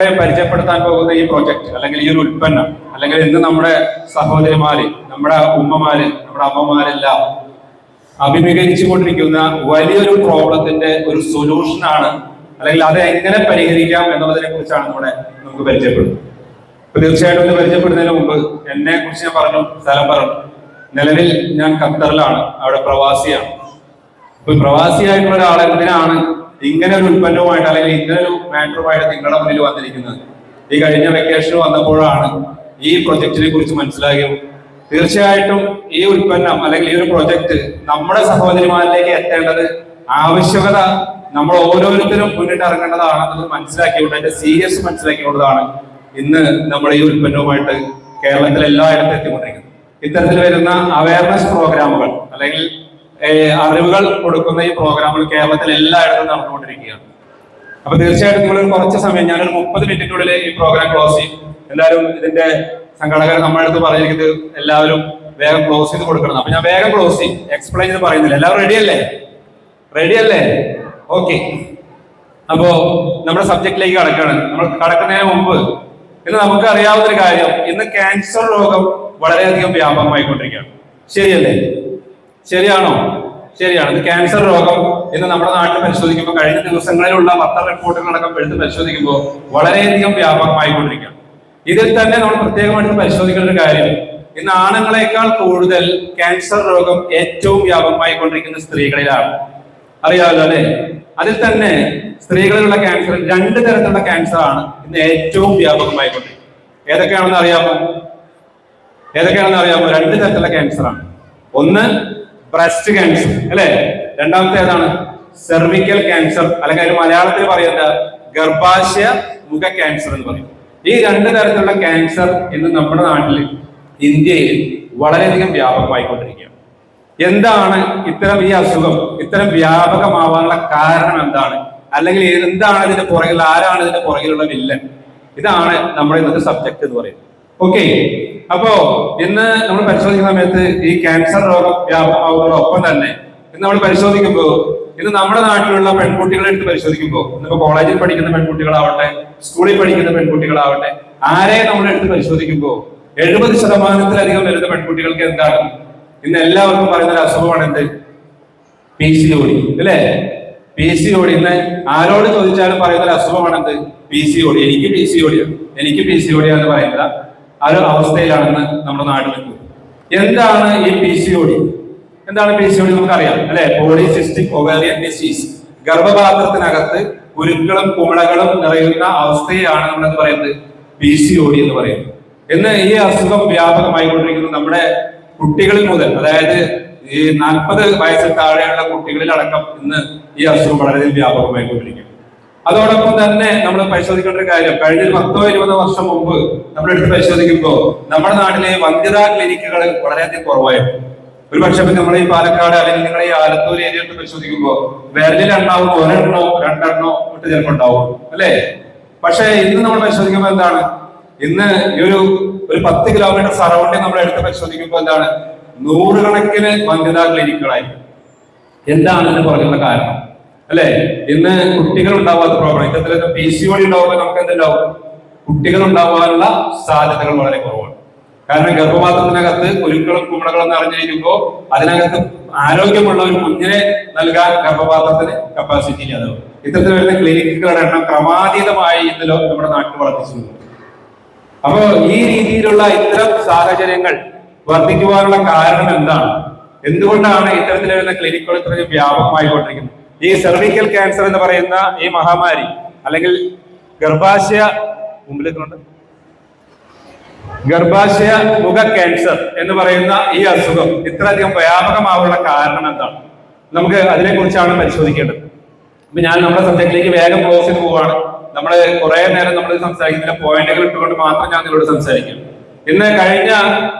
പരിചയപ്പെടുത്താൻ പോകുന്ന ഈ പ്രോജക്റ്റ് അല്ലെങ്കിൽ ഈ ഒരു ഉൽപ്പന്നം അല്ലെങ്കിൽ ഇന്ന് നമ്മുടെ സഹോദരിമാര്, നമ്മുടെ ഉമ്മമാര്, നമ്മുടെ അമ്മമാരെല്ലാം അഭിമുഖീകരിച്ചു കൊണ്ടിരിക്കുന്ന വലിയൊരു പ്രോബ്ലത്തിന്റെ ഒരു സൊല്യൂഷനാണ്, അല്ലെങ്കിൽ അത് എങ്ങനെ പരിഹരിക്കാം എന്നുള്ളതിനെ കുറിച്ചാണ് നമുക്ക് പരിചയപ്പെടുന്നത്. അപ്പൊ തീർച്ചയായിട്ടും ഇത് പരിചയപ്പെടുന്നതിന് മുമ്പ് എന്നെ കുറിച്ച് ഞാൻ പറഞ്ഞു, സ്ഥലം പറഞ്ഞു. നിലവിൽ ഞാൻ ഖത്തറിലാണ്, അവിടെ പ്രവാസിയാണ്. അപ്പൊ പ്രവാസിയായിട്ടുള്ള ഒരാൾ എന്തിനാണ് ഇങ്ങനെ ഒരു ഉൽപ്പന്നവുമായിട്ട് അല്ലെങ്കിൽ ഇങ്ങനെ ഒരു മാറ്ററുമായിട്ട് നിങ്ങളുടെ മുന്നിൽ വന്നിരിക്കുന്നത്? ഈ കഴിഞ്ഞ വെക്കേഷന് വന്നപ്പോഴാണ് ഈ പ്രൊജക്റ്റിനെ കുറിച്ച് മനസ്സിലാക്കിയത്. തീർച്ചയായിട്ടും ഈ ഉൽപ്പന്നം അല്ലെങ്കിൽ ഈ ഒരു പ്രൊജക്ട് നമ്മുടെ സഹോദരിമാരിലേക്ക് എത്തേണ്ടത് ആവശ്യകത നമ്മൾ ഓരോരുത്തരും മുന്നിട്ട് ഇറങ്ങേണ്ടതാണെന്നത് മനസ്സിലാക്കിക്കൊണ്ട് അതിന്റെ സീരിയസ് മനസ്സിലാക്കിക്കൊണ്ടതാണ് ഇന്ന് നമ്മൾ ഈ ഉൽപ്പന്നവുമായിട്ട് കേരളത്തിൽ എല്ലായിടത്തും എത്തിക്കൊണ്ടിരിക്കുന്നത്. ഇത്തരത്തിൽ വരുന്ന അവയർനെസ് പ്രോഗ്രാമുകൾ അല്ലെങ്കിൽ അറിവുകൾ കൊടുക്കുന്ന ഈ പ്രോഗ്രാമുകൾ കേരളത്തിൽ എല്ലായിടത്തും നടന്നുകൊണ്ടിരിക്കുകയാണ്. അപ്പൊ തീർച്ചയായിട്ടും നിങ്ങൾ കുറച്ച് സമയം, ഞാനൊരു 30 മിനിറ്റിനുള്ളിൽ ഈ പ്രോഗ്രാം ക്ലോസ് ചെയ്യും. എല്ലാവരും ഇതിന്റെ സംഘടകർ നമ്മുടെ അടുത്ത് പറഞ്ഞിരിക്കുന്നത് എല്ലാവരും വേഗം ക്ലോസ് ചെയ്ത് കൊടുക്കണം. അപ്പൊ ഞാൻ വേഗം ക്ലോസ് ചെയ്യും, എക്സ്പ്ലെയിൻ ചെയ്ത് പറയുന്നില്ല. എല്ലാവരും റെഡിയല്ലേ? ഓക്കെ. അപ്പോ നമ്മുടെ സബ്ജക്റ്റിലേക്ക് കടക്കുകയാണ്. നമ്മൾ കടക്കുന്നതിന് മുമ്പ് ഇന്ന് നമുക്ക് അറിയാവുന്ന ഒരു കാര്യം, ഇന്ന് ക്യാൻസർ രോഗം വളരെയധികം വ്യാപകമായിക്കൊണ്ടിരിക്കുകയാണ്. ശരിയല്ലേ? ശരിയാണോ? ശരിയാണ്. ഇത് ക്യാൻസർ രോഗം ഇന്ന് നമ്മുടെ നാട്ടിൽ പരിശോധിക്കുമ്പോൾ, കഴിഞ്ഞ ദിവസങ്ങളിലുള്ള പത്ര റിപ്പോർട്ടുകളടക്കം എടുത്ത് പരിശോധിക്കുമ്പോൾ വളരെയധികം വ്യാപകമായിക്കൊണ്ടിരിക്കുകയാണ്. ഇതിൽ തന്നെ നമ്മൾ പ്രത്യേകമായിട്ട് പരിശോധിക്കേണ്ട ഒരു കാര്യം, ഇന്ന് ആണുങ്ങളെക്കാൾ കൂടുതൽ ക്യാൻസർ രോഗം ഏറ്റവും വ്യാപകമായിക്കൊണ്ടിരിക്കുന്ന സ്ത്രീകളിലാണ്. അറിയാമല്ലോ അല്ലെ? അതിൽ തന്നെ സ്ത്രീകളിലുള്ള ക്യാൻസർ 2 തരത്തിലുള്ള ക്യാൻസർ ആണ് ഇന്ന് ഏറ്റവും വ്യാപകമായിക്കൊണ്ടിരിക്കുന്നത്. ഏതൊക്കെയാണെന്ന് അറിയാമോ? 2 തരത്തിലുള്ള ക്യാൻസർ ആണ്. ഒന്ന് ബ്രസ്റ്റ് ക്യാൻസർ അല്ലെ? രണ്ടാമത്തെ ഏതാണ്? സെർവിക്കൽ ക്യാൻസർ, അല്ലെങ്കിൽ അതിന് മലയാളത്തിൽ പറയുന്നത് ഗർഭാശയ മുഖ ക്യാൻസർ എന്ന് പറയും. ഈ 2 തരത്തിലുള്ള ക്യാൻസർ ഇന്ന് നമ്മുടെ നാട്ടിൽ, ഇന്ത്യയിൽ വളരെയധികം വ്യാപകമായിക്കൊണ്ടിരിക്കുകയാണ്. എന്താണ് ഇത്തരം ഈ അസുഖം ഇത്തരം വ്യാപകമാവാനുള്ള കാരണം എന്താണ്? അല്ലെങ്കിൽ എന്താണ് ഇതിന്റെ പുറകിൽ, ആരാണ് ഇതിന്റെ പുറകിലുള്ള വില്ലൻ? ഇതാണ് നമ്മുടെ ഇന്നത്തെ സബ്ജക്ട് എന്ന് പറയുന്നത്. ഓക്കെ. അപ്പോ ഇന്ന് നമ്മൾ പരിശോധിക്കുന്ന സമയത്ത് ഈ ക്യാൻസർ രോഗം വ്യാപകമാവുന്നതോടൊപ്പം തന്നെ ഇന്ന് നമ്മൾ പരിശോധിക്കുമ്പോൾ, ഇന്ന് നമ്മുടെ നാട്ടിലുള്ള പെൺകുട്ടികളെ എടുത്ത് പരിശോധിക്കുമ്പോൾ, ഇന്നിപ്പോ കോളേജിൽ പഠിക്കുന്ന പെൺകുട്ടികളാവട്ടെ, സ്കൂളിൽ പഠിക്കുന്ന പെൺകുട്ടികളാവട്ടെ, ആരെ നമ്മൾ എടുത്ത് പരിശോധിക്കുമ്പോൾ 70% വരുന്ന പെൺകുട്ടികൾക്ക് എന്താണ് ഇന്ന് എല്ലാവർക്കും പറയുന്ന ഒരു അസുഖമാണ് എന്ത്? PCOD അല്ലേ? PCOD ഇന്ന് ആരോട് ചോദിച്ചാലും പറയുന്ന ഒരു അസുഖമാണ് എന്ത്? PCOD. എനിക്ക് PCOD എന്ന് പറയുന്നത് ആ ഒരു അവസ്ഥയിലാണെന്ന് നമ്മുടെ നാട്ടിൽ നിൽക്കുന്നത്. എന്താണ് ഈ PCOD? നമുക്കറിയാം അല്ലെ? Polycystic ovarian disease. ഗർഭപാത്രത്തിനകത്ത് കുരുക്കളും കുമിളകളും നിറയുന്ന അവസ്ഥയാണ് നമ്മൾ പറയുന്നത് PCOD എന്ന് പറയുന്നത്. ഇന്ന് ഈ അസുഖം വ്യാപകമായിക്കൊണ്ടിരിക്കുന്നത് നമ്മുടെ കുട്ടികളിൽ മുതൽ, അതായത് ഈ 40 വയസ്സിൽ താഴെയുള്ള കുട്ടികളിൽ അടക്കം ഇന്ന് ഈ അസുഖം വളരെയധികം വ്യാപകമായിക്കൊണ്ടിരിക്കുന്നു. അതോടൊപ്പം തന്നെ നമ്മൾ പരിശോധിക്കേണ്ട ഒരു കാര്യം, കഴിഞ്ഞ 10-20 വർഷം മുമ്പ് നമ്മൾ എടുത്ത് പരിശോധിക്കുമ്പോൾ നമ്മുടെ നാട്ടിലെ വന്ധ്യതാ ക്ലിനിക്കുകൾ വളരെയധികം കുറവായിരുന്നു. ഒരു പക്ഷേ നമ്മൾ ഈ പാലക്കാട് അല്ലെങ്കിൽ നിങ്ങളുടെ ഈ ആലത്തൂർ ഏരിയ എടുത്ത് പരിശോധിക്കുമ്പോൾ വിരലിലെണ്ണാവും 1 2 ഇട്ട് ചിലപ്പോൾ ഉണ്ടാവും അല്ലേ? പക്ഷേ ഇന്ന് നമ്മൾ പരിശോധിക്കുമ്പോൾ എന്താണ്, ഇന്ന് ഈ ഒരു 10 കിലോമീറ്റർ സറൗണ്ടിങ് നമ്മൾ എടുത്ത് പരിശോധിക്കുമ്പോൾ എന്താണ്, 100 കണക്കിന് വന്ധ്യതാ ക്ലിനിക്കുകളായിരിക്കും. എന്താണ് ഇതിന് പുറകുള്ള കാരണം അല്ലെ? ഇന്ന് കുട്ടികൾ ഉണ്ടാവാത്ത പ്രോബ്ലം, ഇത്തരത്തിലൊക്കെ PCOD ഉണ്ടാവുമ്പോൾ നമുക്ക് എന്തുണ്ടാവും? കുട്ടികൾ ഉണ്ടാവാനുള്ള സാധ്യതകൾ വളരെ കുറവാണ്. കാരണം ഗർഭപാത്രത്തിനകത്ത് കുരുക്കളും കുമിളകളും നിറഞ്ഞിരിക്കുമ്പോൾ അതിനകത്ത് ആരോഗ്യമുള്ള ഒരു കുഞ്ഞിനെ നൽകാൻ ഗർഭപാത്രത്തിന് കപ്പാസിറ്റി ഇല്ലാതെ ഇത്തരത്തിൽ വരുന്ന ക്ലിനിക്കുകളുടെ എണ്ണം ക്രമാതീതമായി ഇന്ന് നമ്മുടെ നാട്ടിൽ വർദ്ധിച്ചു. അപ്പോ ഈ രീതിയിലുള്ള ഇത്തരം സാഹചര്യങ്ങൾ വർദ്ധിക്കുവാനുള്ള കാരണം എന്താണ്? എന്തുകൊണ്ടാണ് ഇത്തരത്തിൽ വരുന്ന ക്ലിനിക്കുകൾ ഇത്രയും വ്യാപകമായിക്കൊണ്ടിരിക്കുന്നത്? ഈ സെർവിക്കൽ ക്യാൻസർ എന്ന് പറയുന്ന ഈ മഹാമാരി, അല്ലെങ്കിൽ ഗർഭാശയ മുഖ ക്യാൻസർ എന്ന് പറയുന്ന ഈ അസുഖം ഇത്രയധികം വ്യാപകമാവാനുള്ള കാരണം എന്താണ്? നമുക്ക് അതിനെ കുറിച്ചാണ് പരിശോധിക്കേണ്ടത്. അപ്പൊ ഞാൻ നമ്മുടെ സബ്ജക്റ്റിലേക്ക് വേഗം ക്ലോസ് ചെയ്ത് പോവാണ്. നമ്മൾ കുറെ നേരം നമ്മൾ സംസാരിക്കുന്ന പോയിന്റുകൾ ഇട്ടുകൊണ്ട് മാത്രം ഞാൻ നിങ്ങളോട് സംസാരിക്കും. ഇന്ന് കഴിഞ്ഞ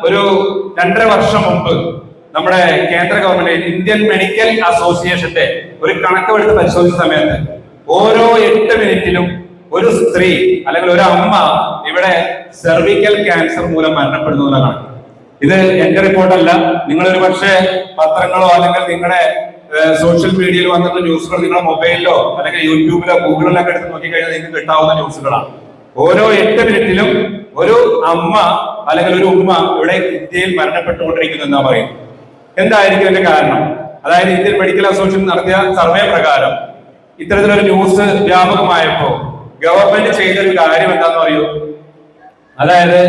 ഒരു 2.5 വർഷം മുമ്പ് നമ്മുടെ കേന്ദ്ര ഗവൺമെന്റ് ഇന്ത്യൻ മെഡിക്കൽ അസോസിയേഷന്റെ ഒരു കണക്കെടുത്ത് പരിശോധിച്ച സമയത്ത് ഓരോ 8 മിനിറ്റിലും ഒരു സ്ത്രീ അല്ലെങ്കിൽ ഒരു അമ്മ ഇവിടെ സെർവിക്കൽ ക്യാൻസർ മൂലം മരണപ്പെടുന്നതാണ് കണക്ക്. ഇത് എന്റെ റിപ്പോർട്ടല്ല. നിങ്ങൾ ഒരു പക്ഷേ പത്രങ്ങളോ അല്ലെങ്കിൽ നിങ്ങളുടെ സോഷ്യൽ മീഡിയയിൽ വന്നിട്ടുള്ള ന്യൂസുകൾ നിങ്ങളുടെ മൊബൈലിലോ അല്ലെങ്കിൽ യൂട്യൂബിലോ ഗൂഗിളിലൊക്കെ എടുത്ത് നോക്കിക്കഴിഞ്ഞാൽ നിങ്ങൾക്ക് കിട്ടാവുന്ന ന്യൂസുകളാണ്. ഓരോ 8 മിനിറ്റിലും ഒരു അമ്മ അല്ലെങ്കിൽ ഒരു ഉമ്മ ഇവിടെ ഇന്ത്യയിൽ മരണപ്പെട്ടുകൊണ്ടിരിക്കുന്നു എന്നാ പറയുന്നത്. എന്തായിരിക്കും അതിന്റെ കാരണം? അതായത് ഇന്ത്യൻ മെഡിക്കൽ അസോസിയേഷൻ നടത്തിയ സർവേ പ്രകാരം ഇത്തരത്തിലൊരു ന്യൂസ് വ്യാപകമായപ്പോ ഗവൺമെന്റ് ചെയ്തൊരു കാര്യം എന്താന്ന് പറയൂ. അതായത്